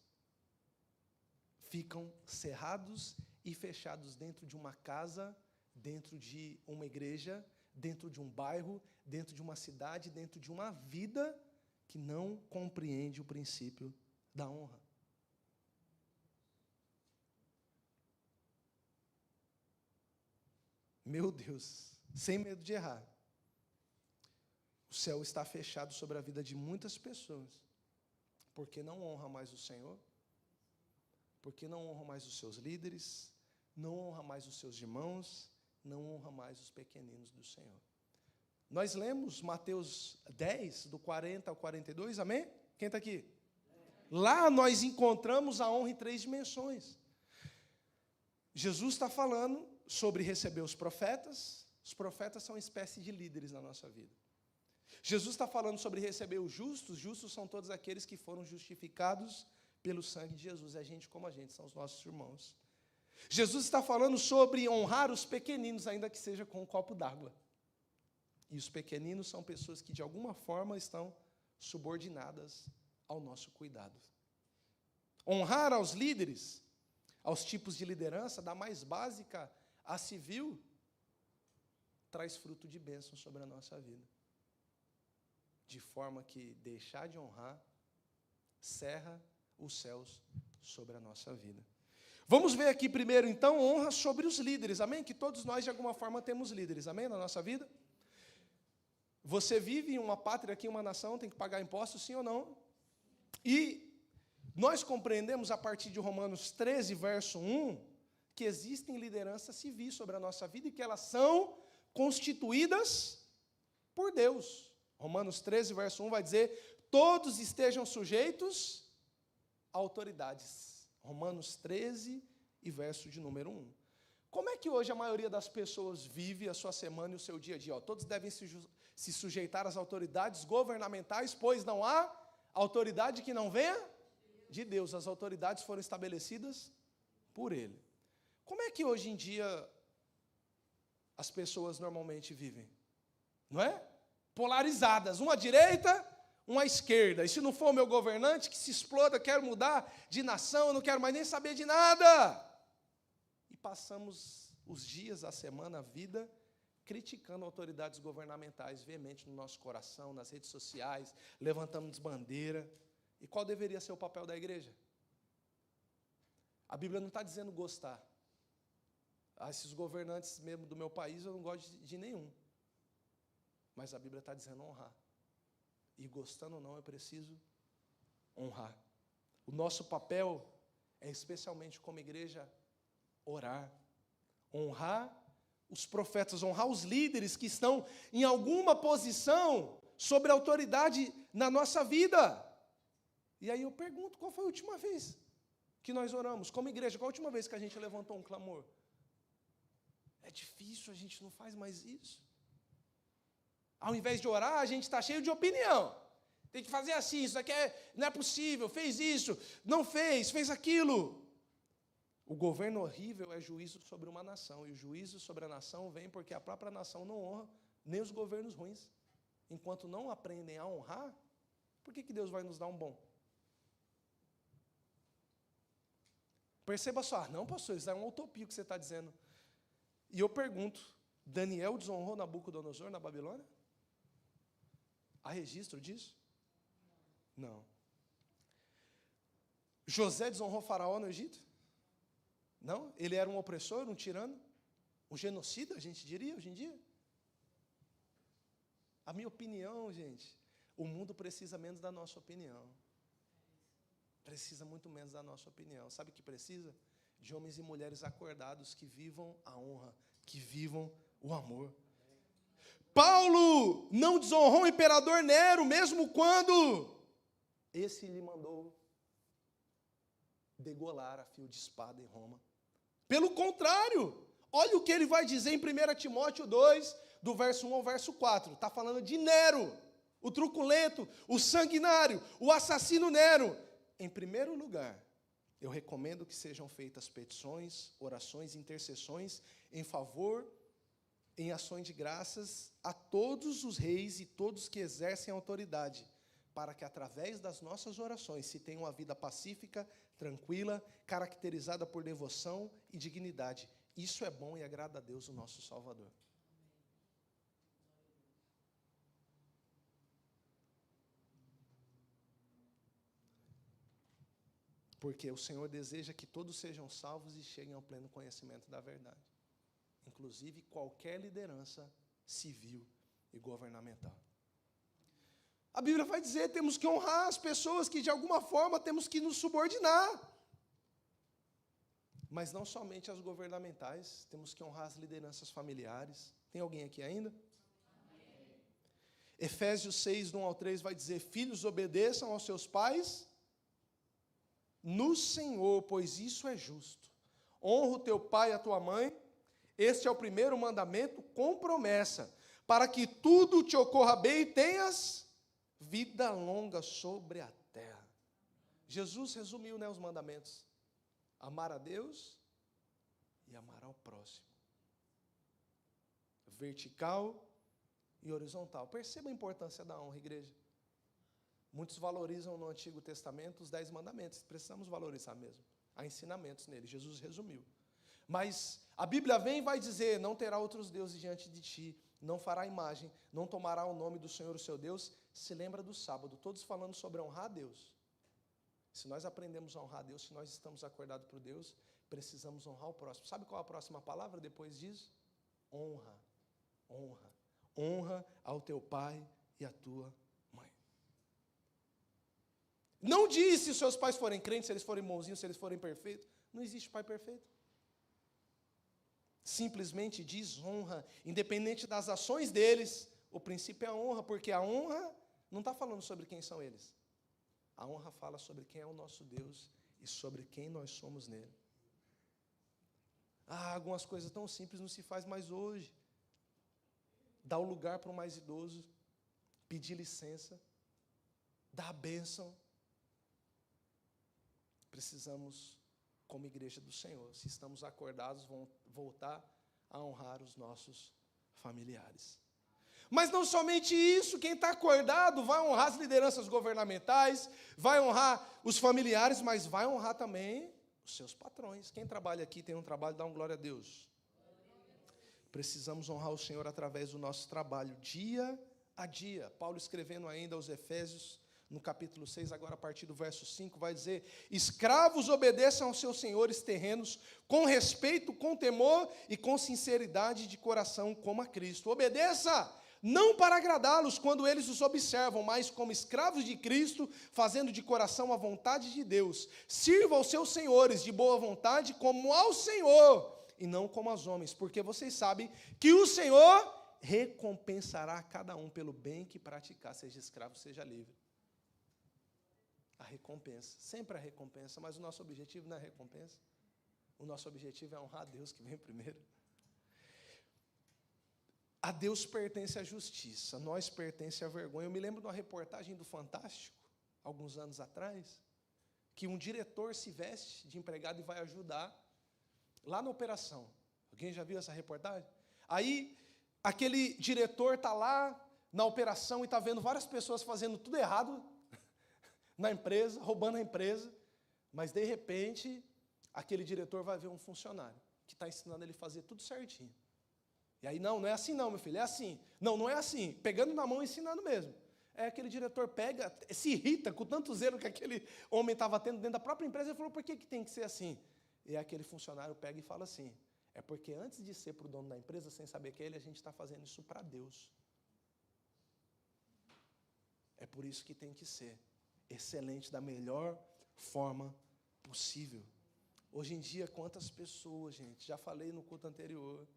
ficam cerrados e fechados dentro de uma casa, dentro de uma igreja, dentro de um bairro, dentro de uma cidade, dentro de uma vida que não compreende o princípio da honra. Meu Deus, sem medo de errar. O céu está fechado sobre a vida de muitas pessoas, porque não honra mais o Senhor, porque não honra mais os seus líderes, não honra mais os seus irmãos, não honra mais os pequeninos do Senhor. Nós lemos Mateus 10, do 40 ao 42, amém? Quem está aqui? Lá nós encontramos a honra em 3 dimensões. Jesus está falando sobre receber os profetas são uma espécie de líderes na nossa vida. Jesus está falando sobre receber os justos são todos aqueles que foram justificados pelo sangue de Jesus, é gente como a gente, são os nossos irmãos. Jesus está falando sobre honrar os pequeninos, ainda que seja com um copo d'água. E os pequeninos são pessoas que de alguma forma estão subordinadas ao nosso cuidado. Honrar aos líderes, aos tipos de liderança, da mais básica à civil, traz fruto de bênção sobre a nossa vida. De forma que deixar de honrar cerra os céus sobre a nossa vida. Vamos ver aqui primeiro, então, honra sobre os líderes, amém? Que todos nós, de alguma forma, temos líderes, amém? Na nossa vida. Você vive em uma pátria aqui, em uma nação, tem que pagar impostos, sim ou não? E nós compreendemos a partir de Romanos 13, verso 1, que existem lideranças civis sobre a nossa vida e que elas são constituídas por Deus. Romanos 13, verso 1 vai dizer: todos estejam sujeitos a autoridades. Romanos 13 e verso de número 1. Como é que hoje a maioria das pessoas vive a sua semana e o seu dia a dia? Todos devem se sujeitar às autoridades governamentais, pois não há autoridade que não venha de Deus. As autoridades foram estabelecidas por Ele. Como é que hoje em dia as pessoas normalmente vivem? Não é? Polarizadas, uma à direita, uma à esquerda. E se não for o meu governante, que se exploda, quero mudar de nação, eu não quero mais nem saber de nada. E passamos os dias, a semana, a vida, criticando autoridades governamentais veemente no nosso coração, nas redes sociais, levantamos bandeira. E qual deveria ser o papel da igreja? A Bíblia não está dizendo gostar. Esses governantes mesmo do meu país, eu não gosto de nenhum. Mas a Bíblia está dizendo honrar. E gostando ou não, eu preciso honrar. O nosso papel é, especialmente como igreja, orar. Honrar os profetas, honrar os líderes que estão em alguma posição sobre a autoridade na nossa vida. E aí eu pergunto, qual foi a última vez que nós oramos? Como igreja, qual a última vez que a gente levantou um clamor? É difícil, a gente não faz mais isso. Ao invés de orar, a gente está cheio de opinião. Tem que fazer assim, isso aqui não é possível, fez isso, não fez, fez aquilo. O governo horrível é juízo sobre uma nação, e o juízo sobre a nação vem porque a própria nação não honra nem os governos ruins. Enquanto não aprendem a honrar, por que Deus vai nos dar um bom? Perceba só, não, pastor, isso é uma utopia que você está dizendo. E eu pergunto, Daniel desonrou Nabucodonosor na Babilônia? Há registro disso? Não. José desonrou Faraó no Egito? Não? Ele era um opressor, um tirano? Um genocida, a gente diria, hoje em dia? A minha opinião, gente, o mundo precisa menos da nossa opinião. Precisa muito menos da nossa opinião. Sabe o que precisa? De homens e mulheres acordados que vivam a honra, que vivam o amor. Paulo não desonrou o imperador Nero, mesmo quando esse lhe mandou degolar a fio de espada em Roma. Pelo contrário, olha o que ele vai dizer em 1 Timóteo 2, do verso 1 ao verso 4. Está falando de Nero, o truculento, o sanguinário, o assassino Nero. Em primeiro lugar, eu recomendo que sejam feitas petições, orações, intercessões em favor, em ações de graças a todos os reis e todos que exercem autoridade, para que através das nossas orações se tenha uma vida pacífica, tranquila, caracterizada por devoção e dignidade. Isso é bom e agrada a Deus, o nosso Salvador. Porque o Senhor deseja que todos sejam salvos e cheguem ao pleno conhecimento da verdade. Inclusive qualquer liderança civil e governamental. A Bíblia vai dizer, temos que honrar as pessoas, que de alguma forma temos que nos subordinar. Mas não somente as governamentais, temos que honrar as lideranças familiares. Tem alguém aqui ainda? Amém. Efésios 6, do 1 ao 3 vai dizer, filhos, obedeçam aos seus pais no Senhor, pois isso é justo. Honra o teu pai e a tua mãe, este é o primeiro mandamento com promessa, para que tudo te ocorra bem e tenhas vida longa sobre a terra. Jesus resumiu, os mandamentos. Amar a Deus e amar ao próximo. Vertical e horizontal. Perceba a importância da honra, igreja. Muitos valorizam no Antigo Testamento os 10 mandamentos. Precisamos valorizar mesmo. Há ensinamentos nele. Jesus resumiu. Mas a Bíblia vem e vai dizer, não terá outros deuses diante de ti, não fará imagem, não tomará o nome do Senhor, o seu Deus. Se lembra do sábado, todos falando sobre honrar a Deus. Se nós aprendemos a honrar a Deus, se nós estamos acordados por Deus, precisamos honrar o próximo. Sabe qual é a próxima palavra depois disso? Honra. Honra. honra ao teu pai e à tua mãe. Não diz se os seus pais forem crentes, se eles forem bonzinhos, se eles forem perfeitos. Não existe pai perfeito. Simplesmente diz honra, independente das ações deles. O princípio é a honra, porque a honra não está falando sobre quem são eles. A honra fala sobre quem é o nosso Deus e sobre quem nós somos nele. Algumas coisas tão simples não se faz mais hoje. Dar o lugar para o mais idoso, pedir licença, dar a bênção. Precisamos, como igreja do Senhor, se estamos acordados, voltar a honrar os nossos familiares. Mas não somente isso, quem está acordado vai honrar as lideranças governamentais, vai honrar os familiares, mas vai honrar também os seus patrões. Quem trabalha aqui, tem um trabalho, dá um glória a Deus. Precisamos honrar o Senhor através do nosso trabalho, dia a dia. Paulo escrevendo ainda aos Efésios, no capítulo 6, agora a partir do verso 5, vai dizer: escravos, obedeçam aos seus senhores terrenos, com respeito, com temor e com sinceridade de coração, como a Cristo. Obedeça, não para agradá-los quando eles os observam, mas como escravos de Cristo, fazendo de coração a vontade de Deus. Sirva aos seus senhores de boa vontade, como ao Senhor, e não como aos homens, porque vocês sabem que o Senhor recompensará a cada um pelo bem que praticar, seja escravo, seja livre. A recompensa, sempre a recompensa, mas o nosso objetivo não é a recompensa. O nosso objetivo é honrar a Deus que vem primeiro. A Deus pertence a justiça, nós pertence a vergonha. Eu me lembro de uma reportagem do Fantástico, alguns anos atrás, que um diretor se veste de empregado e vai ajudar lá na operação. Alguém já viu essa reportagem? Aí, aquele diretor está lá na operação e está vendo várias pessoas fazendo tudo errado na empresa, roubando a empresa, mas, de repente, aquele diretor vai ver um funcionário que está ensinando ele a fazer tudo certinho. E aí, não é assim não, meu filho, é assim. Não é assim, pegando na mão e ensinando mesmo. Aquele diretor pega, se irrita com tanto zelo que aquele homem estava tendo dentro da própria empresa e falou: por que tem que ser assim? E aquele funcionário pega e fala assim: é porque antes de ser para o dono da empresa, sem saber que é ele, a gente está fazendo isso para Deus. É por isso que tem que ser excelente da melhor forma possível. Hoje em dia, quantas pessoas, gente, já falei no culto anterior,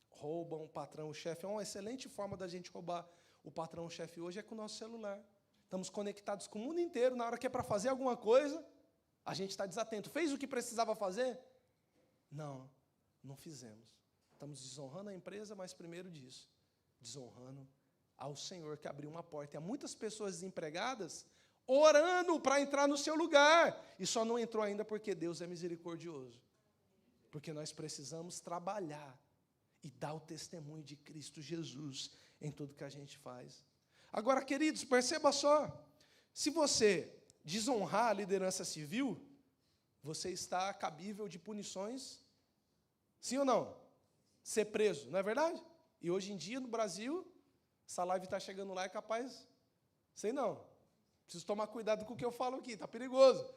roubam o patrão, o chefe. É uma excelente forma da gente roubar o patrão, o chefe hoje, é com o nosso celular. Estamos conectados com o mundo inteiro. Na hora que é para fazer alguma coisa, a gente está desatento. Fez o que precisava fazer? Não fizemos. Estamos desonrando a empresa, mas primeiro disso, desonrando ao Senhor que abriu uma porta. E há muitas pessoas desempregadas orando para entrar no seu lugar. E só não entrou ainda porque Deus é misericordioso. Porque nós precisamos trabalhar e dar o testemunho de Cristo Jesus em tudo que a gente faz. Agora, queridos, perceba só, se você desonrar a liderança civil, você está cabível de punições, sim ou não? Ser preso, não é verdade? E hoje em dia, no Brasil, essa live está chegando lá, é capaz, sei não, preciso tomar cuidado com o que eu falo aqui, está perigoso.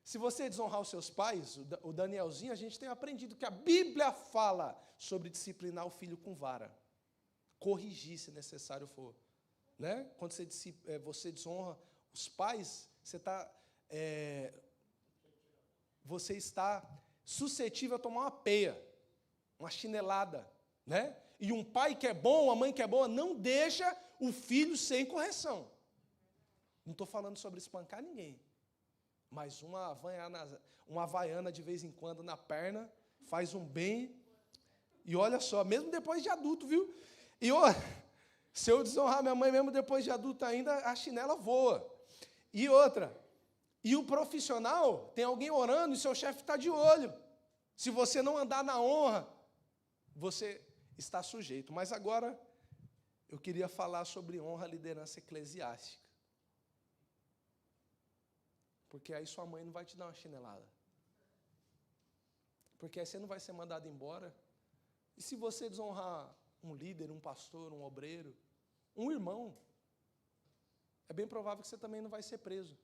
Se você desonrar os seus pais, o Danielzinho, a gente tem aprendido que a Bíblia fala sobre disciplinar o filho com vara. Corrigir, se necessário for. Né? Quando você desonra os pais, você está suscetível a tomar uma peia, uma chinelada. Né? E um pai que é bom, uma mãe que é boa, não deixa o filho sem correção. Não estou falando sobre espancar ninguém. Mas uma havaiana de vez em quando na perna faz um bem. E olha só, mesmo depois de adulto, viu? E se eu desonrar minha mãe mesmo depois de adulto ainda, a chinela voa. E outra, e o profissional, tem alguém orando e seu chefe está de olho. Se você não andar na honra, você está sujeito. Mas agora, eu queria falar sobre honra, liderança eclesiástica. Porque aí sua mãe não vai te dar uma chinelada. Porque aí você não vai ser mandado embora. E se você desonrar um líder, um pastor, um obreiro, um irmão, é bem provável que você também não vai ser preso.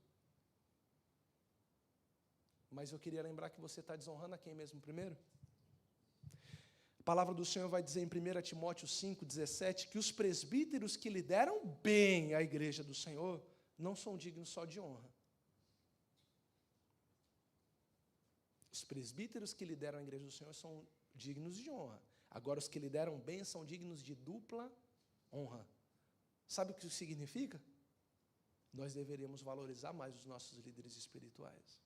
Mas eu queria lembrar que você está desonrando a quem mesmo primeiro? A palavra do Senhor vai dizer em 1 Timóteo 5,17 que os presbíteros que lideram bem a igreja do Senhor não são dignos só de honra. Os presbíteros que lideram a igreja do Senhor são dignos de honra. Agora, os que lideram bem são dignos de dupla honra. Sabe o que isso significa? Nós deveríamos valorizar mais os nossos líderes espirituais.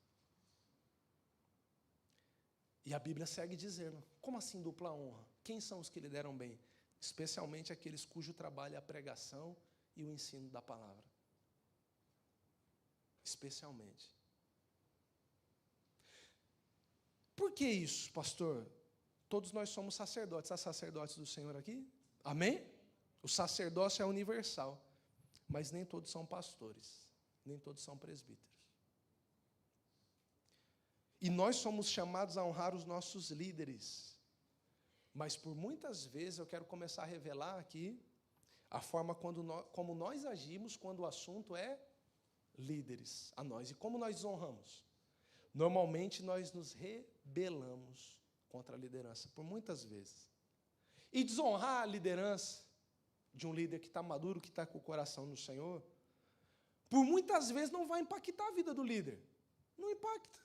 E a Bíblia segue dizendo, como assim dupla honra? Quem são os que lideram bem? Especialmente aqueles cujo trabalho é a pregação e o ensino da palavra. Especialmente. Por que isso, pastor? Todos nós somos sacerdotes. Há sacerdotes do Senhor aqui? Amém? O sacerdócio é universal. Mas nem todos são pastores. Nem todos são presbíteros. E nós somos chamados a honrar os nossos líderes. Mas por muitas vezes eu quero começar a revelar aqui a forma como nós agimos quando o assunto é líderes a nós. E como nós desonramos? Normalmente nós nos rebelamos contra a liderança, por muitas vezes. E desonrar a liderança de um líder que está maduro, que está com o coração no Senhor, por muitas vezes não vai impactar a vida do líder. Não impacta.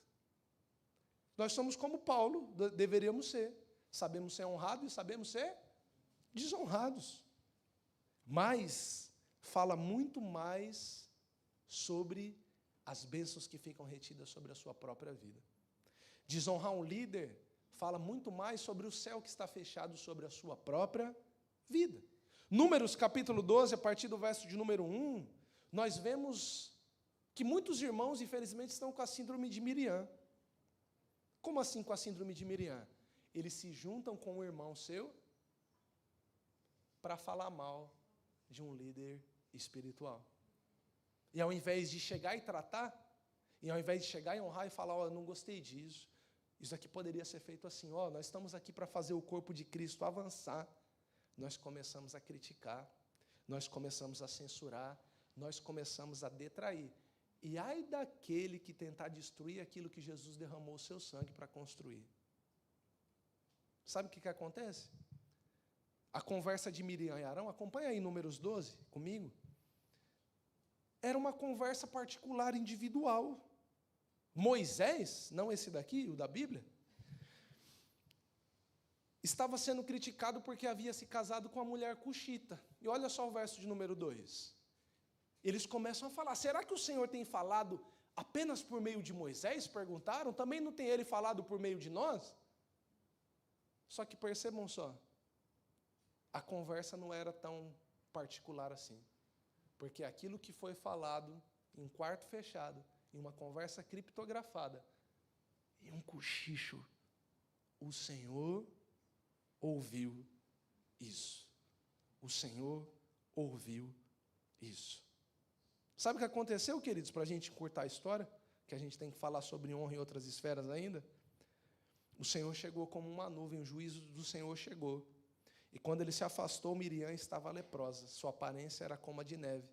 Nós somos como Paulo, deveríamos ser. Sabemos ser honrados e sabemos ser desonrados. Mas fala muito mais sobre as bênçãos que ficam retidas sobre a sua própria vida. Desonrar um líder fala muito mais sobre o céu que está fechado sobre a sua própria vida. Números capítulo 12, a partir do verso de número 1, nós vemos que muitos irmãos, infelizmente, estão com a síndrome de Miriam. Como assim com a síndrome de Miriam? Eles se juntam com um irmão seu para falar mal de um líder espiritual. E ao invés de chegar e tratar, e ao invés de chegar e honrar e falar, ó, não gostei disso, isso aqui poderia ser feito assim, ó, nós estamos aqui para fazer o corpo de Cristo avançar, nós começamos a criticar, nós começamos a censurar, nós começamos a detrair. E ai daquele que tentar destruir aquilo que Jesus derramou o seu sangue para construir. Sabe o que acontece? A conversa de Miriam e Arão, acompanha aí Números 12 comigo. Era uma conversa particular, individual. Moisés, não esse daqui, o da Bíblia, estava sendo criticado porque havia se casado com a mulher cuxita. E olha só o verso de número 2. Eles começam a falar, será que o Senhor tem falado apenas por meio de Moisés? Perguntaram, também não tem ele falado por meio de nós? Só que percebam só, a conversa não era tão particular assim. Porque aquilo que foi falado em um quarto fechado, em uma conversa criptografada, em um cochicho, o Senhor ouviu isso. O Senhor ouviu isso. Sabe o que aconteceu, queridos, para a gente encurtar a história? Que a gente tem que falar sobre honra em outras esferas ainda. O Senhor chegou como uma nuvem, o juízo do Senhor chegou. E quando ele se afastou, Miriam estava leprosa, sua aparência era como a de neve.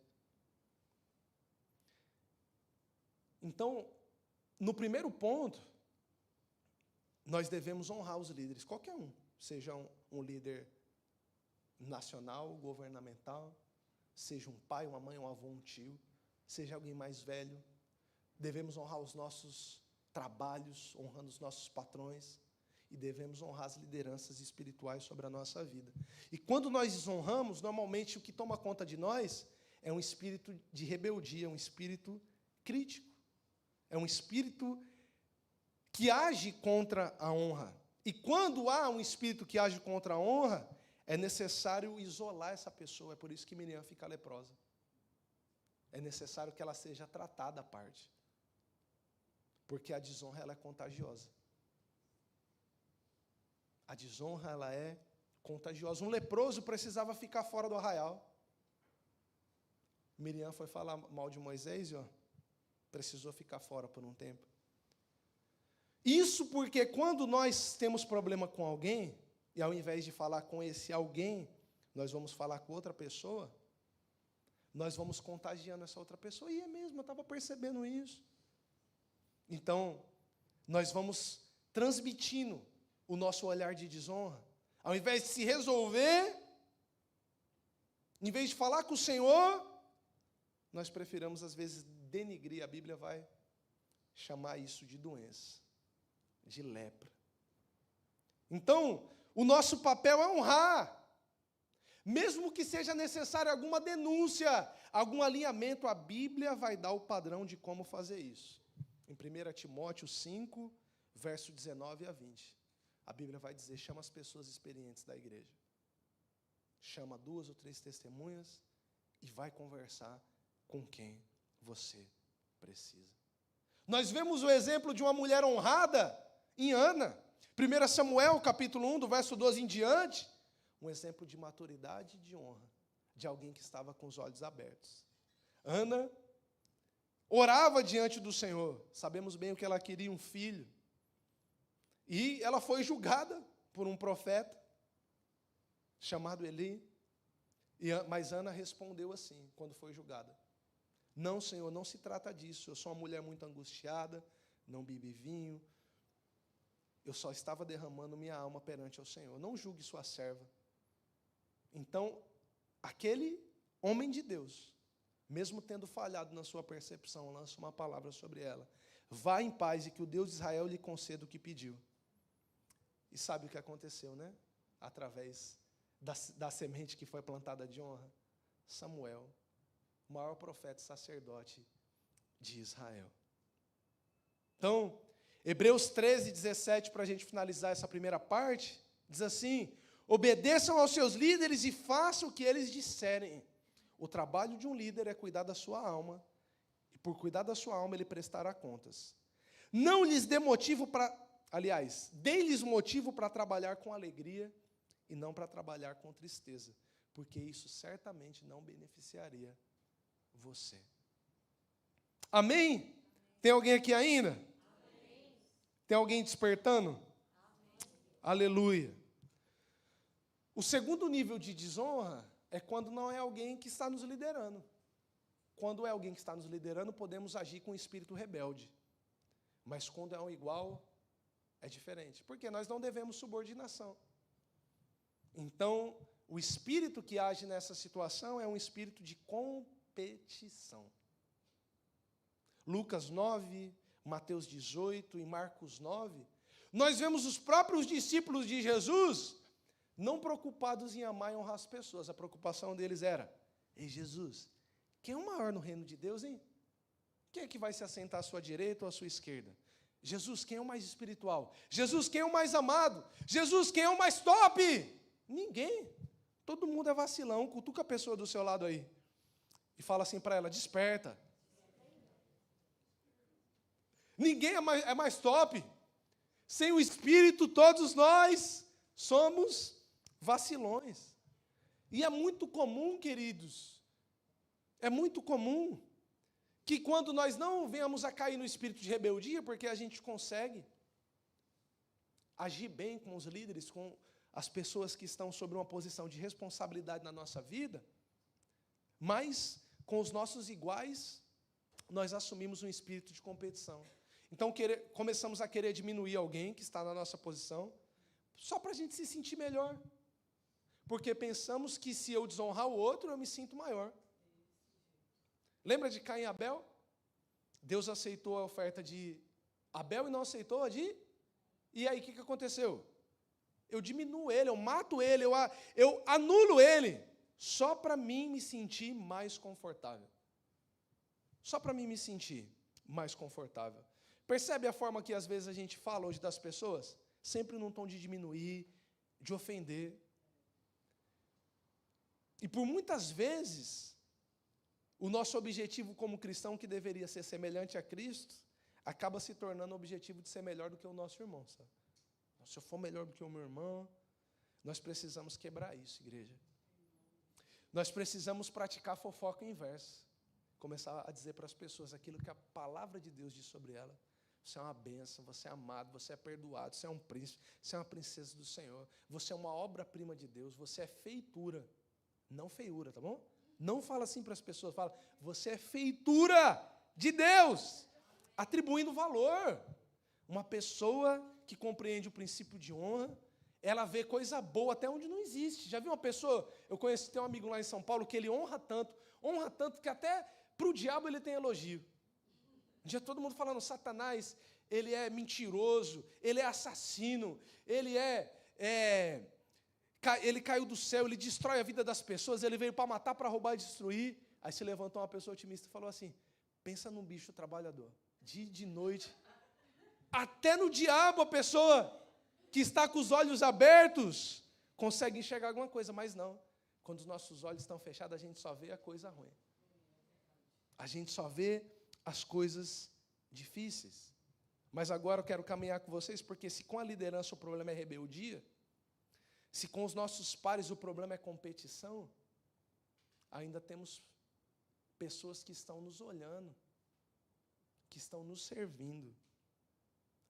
Então, no primeiro ponto, nós devemos honrar os líderes, qualquer um, seja um líder nacional, governamental, seja um pai, uma mãe, um avô, um tio, seja alguém mais velho. Devemos honrar os nossos trabalhos, honrando os nossos patrões, e devemos honrar as lideranças espirituais sobre a nossa vida. E quando nós desonramos, normalmente o que toma conta de nós é um espírito de rebeldia, um espírito crítico. É um espírito que age contra a honra. E quando há um espírito que age contra a honra, é necessário isolar essa pessoa. É por isso que Miriam fica leprosa. É necessário que ela seja tratada à parte. Porque a desonra ela é contagiosa. A desonra ela é contagiosa. Um leproso precisava ficar fora do arraial. Miriam foi falar mal de Moisés e precisou ficar fora por um tempo. Isso porque quando nós temos problema com alguém, e ao invés de falar com esse alguém, nós vamos falar com outra pessoa, nós vamos contagiando essa outra pessoa. E é mesmo, eu estava percebendo isso. Então, nós vamos transmitindo o nosso olhar de desonra. Ao invés de se resolver, em vez de falar com o Senhor, nós preferimos, às vezes, denigrir. A Bíblia vai chamar isso de doença, de lepra. Então, o nosso papel é honrar. Mesmo que seja necessário alguma denúncia, algum alinhamento, a Bíblia vai dar o padrão de como fazer isso. Em 1 Timóteo 5, verso 19 a 20. A Bíblia vai dizer, chama as pessoas experientes da igreja. Chama 2 ou 3 testemunhas e vai conversar com quem você precisa. Nós vemos o exemplo de uma mulher honrada em Ana. 1 Samuel, capítulo 1, do verso 12 em diante. Um exemplo de maturidade e de honra, de alguém que estava com os olhos abertos. Ana orava diante do Senhor. Sabemos bem o que ela queria, um filho. E ela foi julgada por um profeta, chamado Eli. Mas Ana respondeu assim, quando foi julgada. Não, Senhor, não se trata disso. Eu sou uma mulher muito angustiada, não bebi vinho. Eu só estava derramando minha alma perante ao Senhor. Não julgue sua serva. Então, aquele homem de Deus, mesmo tendo falhado na sua percepção, lança uma palavra sobre ela. Vá em paz e que o Deus de Israel lhe conceda o que pediu. E sabe o que aconteceu, né? Através da semente que foi plantada de honra. Samuel, o maior profeta e sacerdote de Israel. Então, Hebreus 13, 17, para a gente finalizar essa primeira parte, diz assim, obedeçam aos seus líderes e façam o que eles disserem. O trabalho de um líder é cuidar da sua alma, e por cuidar da sua alma ele prestará contas. Não lhes dê motivo para, aliás, dê-lhes motivo para trabalhar com alegria e não para trabalhar com tristeza, porque isso certamente não beneficiaria você. Amém? Tem alguém aqui ainda? Amém. Tem alguém despertando? Amém. Aleluia. O segundo nível de desonra é quando não é alguém que está nos liderando. Quando é alguém que está nos liderando, podemos agir com espírito rebelde. Mas quando é um igual, é diferente. Porque nós não devemos subordinação. Então, o espírito que age nessa situação é um espírito de competição. Lucas 9, Mateus 18 e Marcos 9, nós vemos os próprios discípulos de Jesus não preocupados em amar e honrar as pessoas. A preocupação deles era, ei Jesus, quem é o maior no reino de Deus, hein? Quem é que vai se assentar à sua direita ou à sua esquerda? Jesus, quem é o mais espiritual? Jesus, quem é o mais amado? Jesus, quem é o mais top? Ninguém. Todo mundo é vacilão. Cutuca a pessoa do seu lado aí e fala assim para ela, desperta. Ninguém é mais top. Sem o Espírito, todos nós somos vacilões. E é muito comum, queridos, é muito comum que quando nós não venhamos a cair no espírito de rebeldia, porque a gente consegue agir bem com os líderes, com as pessoas que estão sob uma posição de responsabilidade na nossa vida, mas com os nossos iguais, nós assumimos um espírito de competição. Então, começamos a querer diminuir alguém que está na nossa posição, só para a gente se sentir melhor. Porque pensamos que se eu desonrar o outro, eu me sinto maior. Lembra de Caim e Abel? Deus aceitou a oferta de Abel e não aceitou a de... E aí, o que aconteceu? Eu diminuo ele, eu mato ele, eu anulo ele, só para mim me sentir mais confortável. Só para mim me sentir mais confortável. Percebe a forma que às vezes a gente fala hoje das pessoas? Sempre num tom de diminuir, de ofender. E por muitas vezes, o nosso objetivo como cristão, que deveria ser semelhante a Cristo, acaba se tornando o objetivo de ser melhor do que o nosso irmão, sabe? Se eu for melhor do que o meu irmão, nós precisamos quebrar isso, igreja. Nós precisamos praticar fofoca inversa. Começar a dizer para as pessoas aquilo que a palavra de Deus diz sobre ela. Você é uma bênção, você é amado, você é perdoado, você é um príncipe, você é uma princesa do Senhor, você é uma obra-prima de Deus, você é feitura, não feiura, tá bom? Não fala assim para as pessoas, fala, você é feitura de Deus, atribuindo valor. Uma pessoa que compreende o princípio de honra, ela vê coisa boa até onde não existe. Já viu uma pessoa, eu conheço, tem um amigo lá em São Paulo, que ele honra tanto que até para o diabo ele tem elogio. Um dia todo mundo falando, Satanás, ele é mentiroso, ele é assassino, ele caiu do céu, ele destrói a vida das pessoas, ele veio para matar, para roubar e destruir. Aí se levantou uma pessoa otimista e falou assim, pensa num bicho trabalhador, dia e de noite. Até no diabo a pessoa que está com os olhos abertos consegue enxergar alguma coisa, mas não. Quando os nossos olhos estão fechados, a gente só vê a coisa ruim. A gente só vê as coisas difíceis. Mas agora eu quero caminhar com vocês, porque se com a liderança o problema é rebeldia, se com os nossos pares o problema é competição, ainda temos pessoas que estão nos olhando, que estão nos servindo,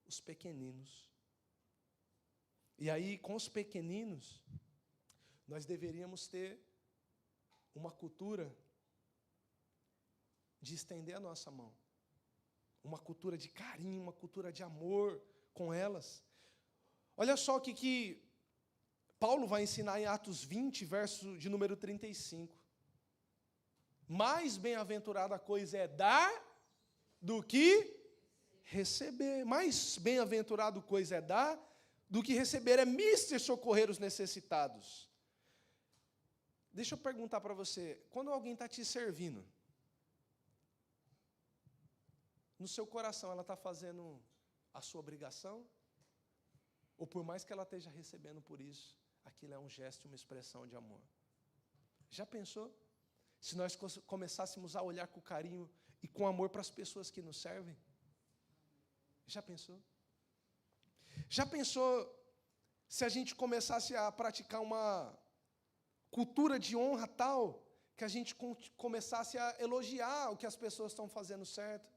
os pequeninos. E aí, com os pequeninos, nós deveríamos ter uma cultura de estender a nossa mão. Uma cultura de carinho, uma cultura de amor com elas. Olha só o que Paulo vai ensinar em Atos 20, verso de número 35. Mais bem-aventurada coisa é dar do que receber. Mais bem-aventurado coisa é dar do que receber. É mister socorrer os necessitados. Deixa eu perguntar para você, quando alguém está te servindo, no seu coração ela está fazendo a sua obrigação? Ou por mais que ela esteja recebendo por isso, aquilo é um gesto, uma expressão de amor? Já pensou? Se nós começássemos a olhar com carinho e com amor para as pessoas que nos servem? Já pensou? Já pensou se a gente começasse a praticar uma cultura de honra tal, que a gente começasse a elogiar o que as pessoas estão fazendo certo,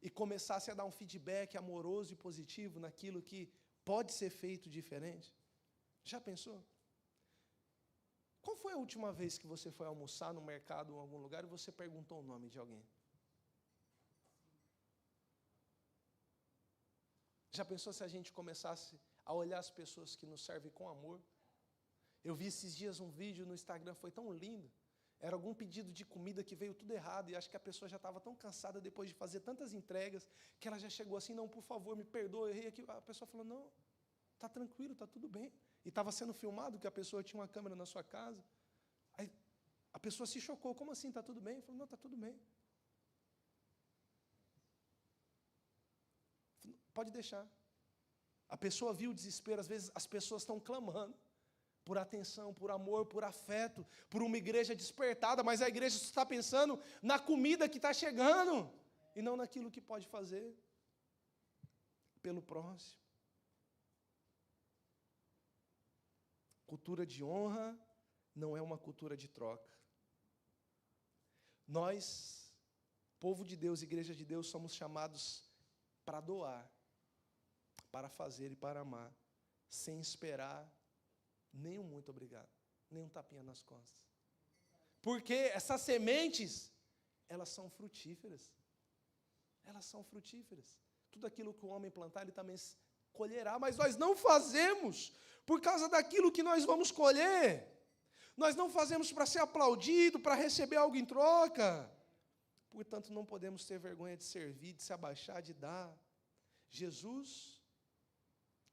e começasse a dar um feedback amoroso e positivo naquilo que pode ser feito diferente? Já pensou? Qual foi a última vez que você foi almoçar no mercado ou em algum lugar e você perguntou o nome de alguém? Já pensou se a gente começasse a olhar as pessoas que nos servem com amor? Eu vi esses dias um vídeo no Instagram, foi tão lindo. Era algum pedido de comida que veio tudo errado, e acho que a pessoa já estava tão cansada depois de fazer tantas entregas, que ela já chegou assim, não, por favor, me perdoa, eu errei aqui. A pessoa falou, não, está tranquilo, está tudo bem. E estava sendo filmado, que a pessoa tinha uma câmera na sua casa. Aí a pessoa se chocou, como assim, está tudo bem? Ele falou, não, está tudo bem. Pode deixar. A pessoa viu o desespero, às vezes as pessoas estão clamando por atenção, por amor, por afeto, por uma igreja despertada, mas a igreja está pensando na comida que está chegando, e não naquilo que pode fazer pelo próximo. Cultura de honra não é uma cultura de troca. Nós, povo de Deus, igreja de Deus, somos chamados para doar, para fazer e para amar, sem esperar nem um muito obrigado, nem um tapinha nas costas. Porque essas sementes, elas são frutíferas. Elas são frutíferas. Tudo aquilo que o homem plantar, ele também colherá, mas nós não fazemos por causa daquilo que nós vamos colher. Nós não fazemos para ser aplaudido, para receber algo em troca. Portanto, não podemos ter vergonha de servir, de se abaixar, de dar. Jesus,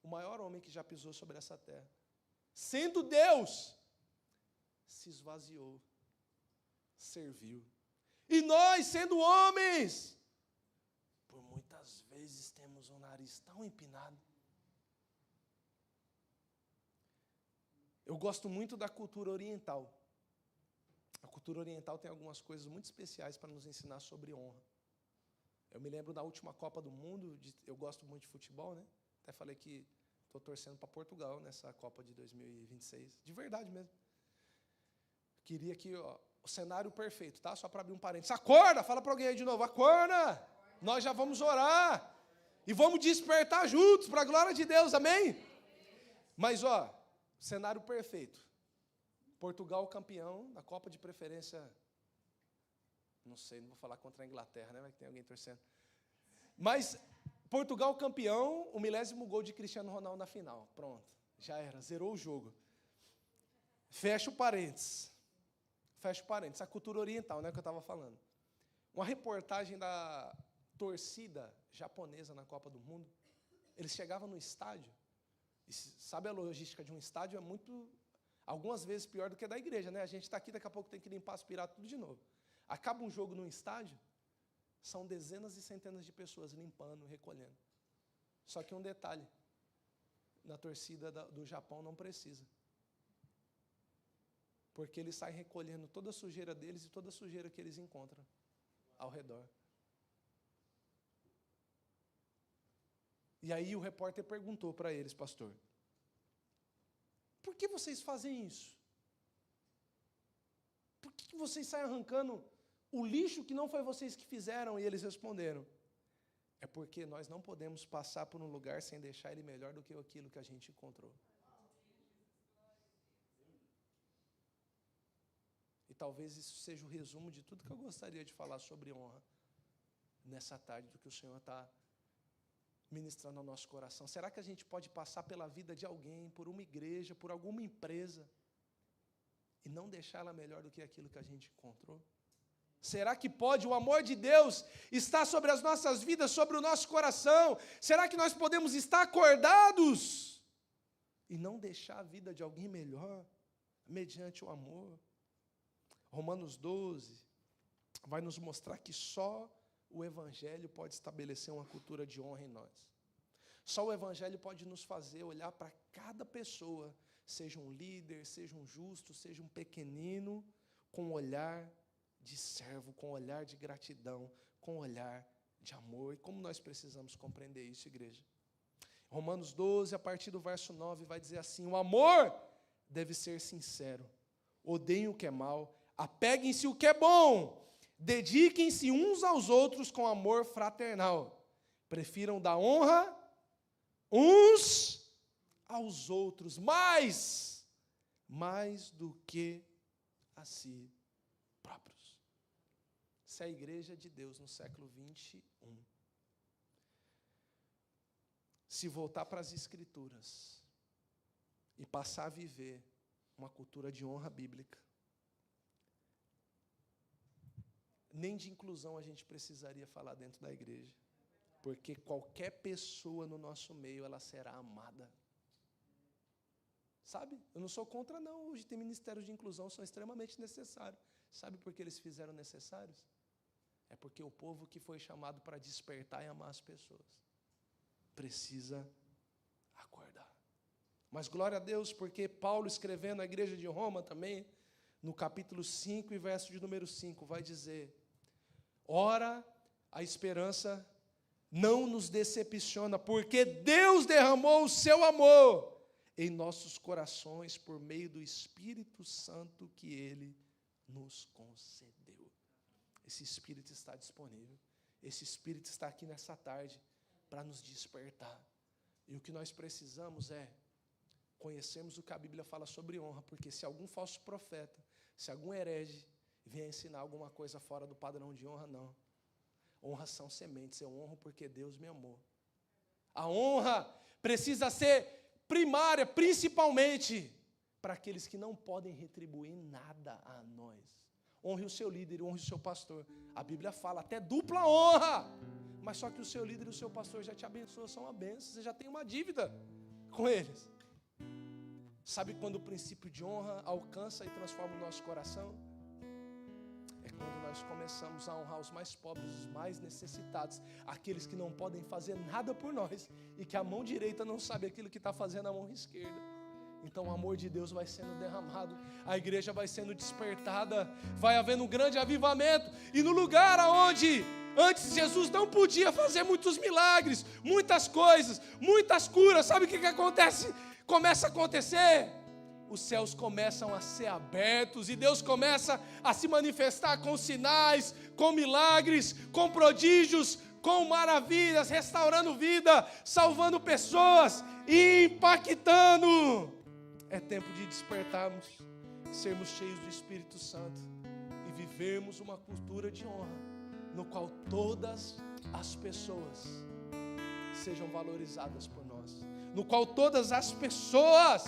o maior homem que já pisou sobre essa terra, sendo Deus, se esvaziou, serviu. E nós, sendo homens, por muitas vezes temos um nariz tão empinado. Eu gosto muito da cultura oriental. A cultura oriental tem algumas coisas muito especiais para nos ensinar sobre honra. Eu me lembro da última Copa do Mundo, eu gosto muito de futebol, né? Até falei que estou torcendo para Portugal nessa Copa de 2026. De verdade mesmo. Queria que, o cenário perfeito, tá? Só para abrir um parênteses. Acorda! Fala para alguém aí de novo. Acorda! Nós já vamos orar. E vamos despertar juntos para a glória de Deus. Amém? Mas, cenário perfeito. Portugal campeão da Copa de preferência. Não sei, não vou falar contra a Inglaterra, né? Vai que tem alguém torcendo. Mas Portugal campeão, o 1000º gol de Cristiano Ronaldo na final. Pronto. Já era, zerou o jogo. Fecha o parênteses. A cultura oriental, né, que eu estava falando. Uma reportagem da torcida japonesa na Copa do Mundo. Eles chegavam no estádio, e sabe a logística de um estádio é muito, algumas vezes pior do que a da igreja, né? A gente está aqui, daqui a pouco tem que limpar, aspirar tudo de novo. Acaba um jogo num estádio, são dezenas e centenas de pessoas limpando, recolhendo. Só que um detalhe, na torcida do Japão não precisa. Porque eles saem recolhendo toda a sujeira deles e toda a sujeira que eles encontram ao redor. E aí o repórter perguntou para eles, pastor, por que vocês fazem isso? Por que vocês saem arrancando o lixo que não foi vocês que fizeram? E eles responderam, é porque nós não podemos passar por um lugar sem deixar ele melhor do que aquilo que a gente encontrou. E talvez isso seja o resumo de tudo que eu gostaria de falar sobre honra nessa tarde, do que o Senhor está ministrando ao nosso coração. Será que a gente pode passar pela vida de alguém, por uma igreja, por alguma empresa, e não deixá-la melhor do que aquilo que a gente encontrou? Será que pode? O amor de Deus está sobre as nossas vidas, sobre o nosso coração. Será que nós podemos estar acordados e não deixar a vida de alguém melhor, mediante o amor? Romanos 12 vai nos mostrar que só o Evangelho pode estabelecer uma cultura de honra em nós. Só o Evangelho pode nos fazer olhar para cada pessoa, seja um líder, seja um justo, seja um pequenino, com um olhar de servo, com um olhar de gratidão, com um olhar de amor. E como nós precisamos compreender isso, igreja? Romanos 12, a partir do verso 9, vai dizer assim, o amor deve ser sincero, odeiem o que é mal, apeguem-se o que é bom, dediquem-se uns aos outros com amor fraternal, prefiram dar honra uns aos outros, mais do que a si próprios. Essa é a igreja de Deus no século 21. Se voltar para as Escrituras e passar a viver uma cultura de honra bíblica, nem de inclusão a gente precisaria falar dentro da igreja, porque qualquer pessoa no nosso meio, ela será amada. Sabe? Eu não sou contra não, hoje tem ministérios de inclusão, são extremamente necessários. Sabe por que eles fizeram necessários? É porque o povo que foi chamado para despertar e amar as pessoas precisa acordar. Mas glória a Deus, porque Paulo, escrevendo à igreja de Roma também, no capítulo 5 e verso de número 5, vai dizer, ora, a esperança não nos decepciona, porque Deus derramou o seu amor em nossos corações por meio do Espírito Santo que Ele nos concedeu. Esse Espírito está disponível. Esse Espírito está aqui nessa tarde para nos despertar. E o que nós precisamos é conhecermos o que a Bíblia fala sobre honra, porque se algum falso profeta, se algum herege vier ensinar alguma coisa fora do padrão de honra, não. Honra são sementes, eu honro porque Deus me amou. A honra precisa ser primária, principalmente para aqueles que não podem retribuir nada a nós. Honre o seu líder, honre o seu pastor. A Bíblia fala até dupla honra, mas só que o seu líder e o seu pastor já te abençoam, são uma bênção, você já tem uma dívida com eles. Sabe quando o princípio de honra alcança e transforma o nosso coração? É quando nós começamos a honrar os mais pobres, os mais necessitados, aqueles que não podem fazer nada por nós e que a mão direita não sabe aquilo que está fazendo a mão esquerda. Então o amor de Deus vai sendo derramado, a igreja vai sendo despertada, vai havendo um grande avivamento, e no lugar onde antes Jesus não podia fazer muitos milagres, muitas coisas, muitas curas, sabe o que acontece? Começa a acontecer, os céus começam a ser abertos, e Deus começa a se manifestar com sinais, com milagres, com prodígios, com maravilhas, restaurando vida, salvando pessoas, impactando. É tempo de despertarmos, sermos cheios do Espírito Santo e vivermos uma cultura de honra, no qual todas as pessoas sejam valorizadas por nós, no qual todas as pessoas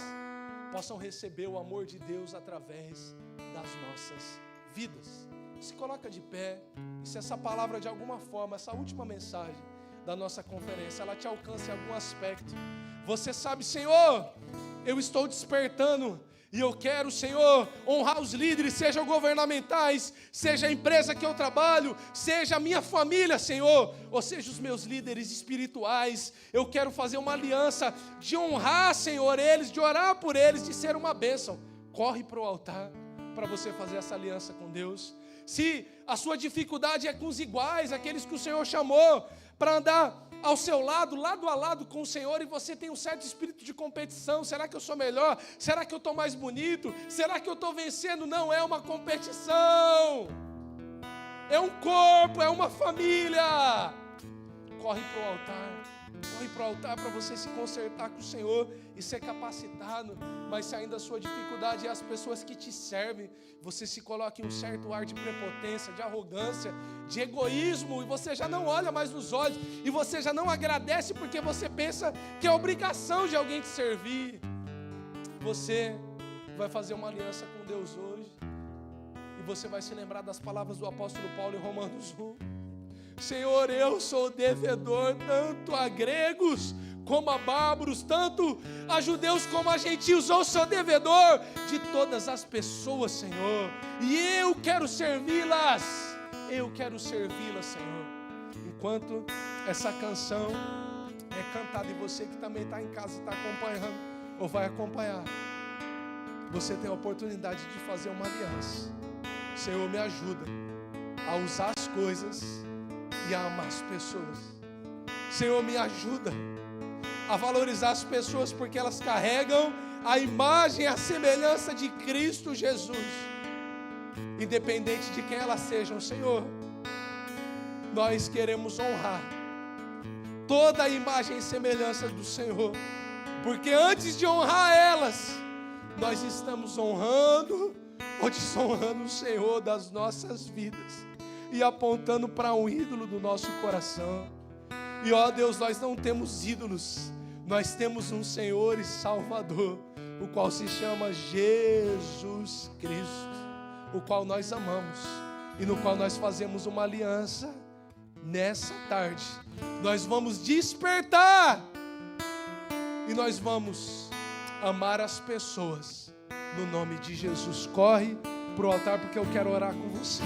possam receber o amor de Deus através das nossas vidas. Se coloca de pé, e se essa palavra de alguma forma, essa última mensagem da nossa conferência, ela te alcança em algum aspecto, você sabe, Senhor, eu estou despertando, e eu quero, Senhor, honrar os líderes, sejam governamentais, seja a empresa que eu trabalho, seja a minha família, Senhor, ou seja os meus líderes espirituais. Eu quero fazer uma aliança de honrar, Senhor, eles, de orar por eles, de ser uma bênção. Corre para o altar para você fazer essa aliança com Deus. Se a sua dificuldade é com os iguais, aqueles que o Senhor chamou para andar ao seu lado a lado com o Senhor, e você tem um certo espírito de competição, será que eu sou melhor? Será que eu estou mais bonito? Será que eu estou vencendo? Não é uma competição, é um corpo, é uma família. Corre para o altar para você se consertar com o Senhor e ser capacitado. Mas se ainda a sua dificuldade é as pessoas que te servem, você se coloca em um certo ar de prepotência, de arrogância, de egoísmo, e você já não olha mais nos olhos, e você já não agradece porque você pensa que é obrigação de alguém te servir. Você vai fazer uma aliança com Deus hoje, e você vai se lembrar das palavras do apóstolo Paulo em Romanos 1. Senhor, eu sou devedor tanto a gregos como a bárbaros, tanto a judeus como a gentios. Eu sou devedor de todas as pessoas, Senhor, e eu quero servi-las, Senhor. Enquanto essa canção é cantada, e você que também está em casa, está acompanhando ou vai acompanhar, você tem a oportunidade de fazer uma aliança. Senhor, me ajuda a usar as coisas e a amar as pessoas. Senhor, me ajuda a valorizar as pessoas, porque elas carregam a imagem, a semelhança de Cristo Jesus, independente de quem elas sejam. Senhor, nós queremos honrar toda a imagem e semelhança do Senhor, porque antes de honrar elas, nós estamos honrando ou desonrando o Senhor das nossas vidas e apontando para um ídolo do nosso coração. E ó Deus, nós não temos ídolos, nós temos um Senhor e Salvador, o qual se chama Jesus Cristo, o qual nós amamos e no qual nós fazemos uma aliança. Nessa tarde nós vamos despertar e nós vamos amar as pessoas no nome de Jesus. Corre para o altar, porque eu quero orar com você.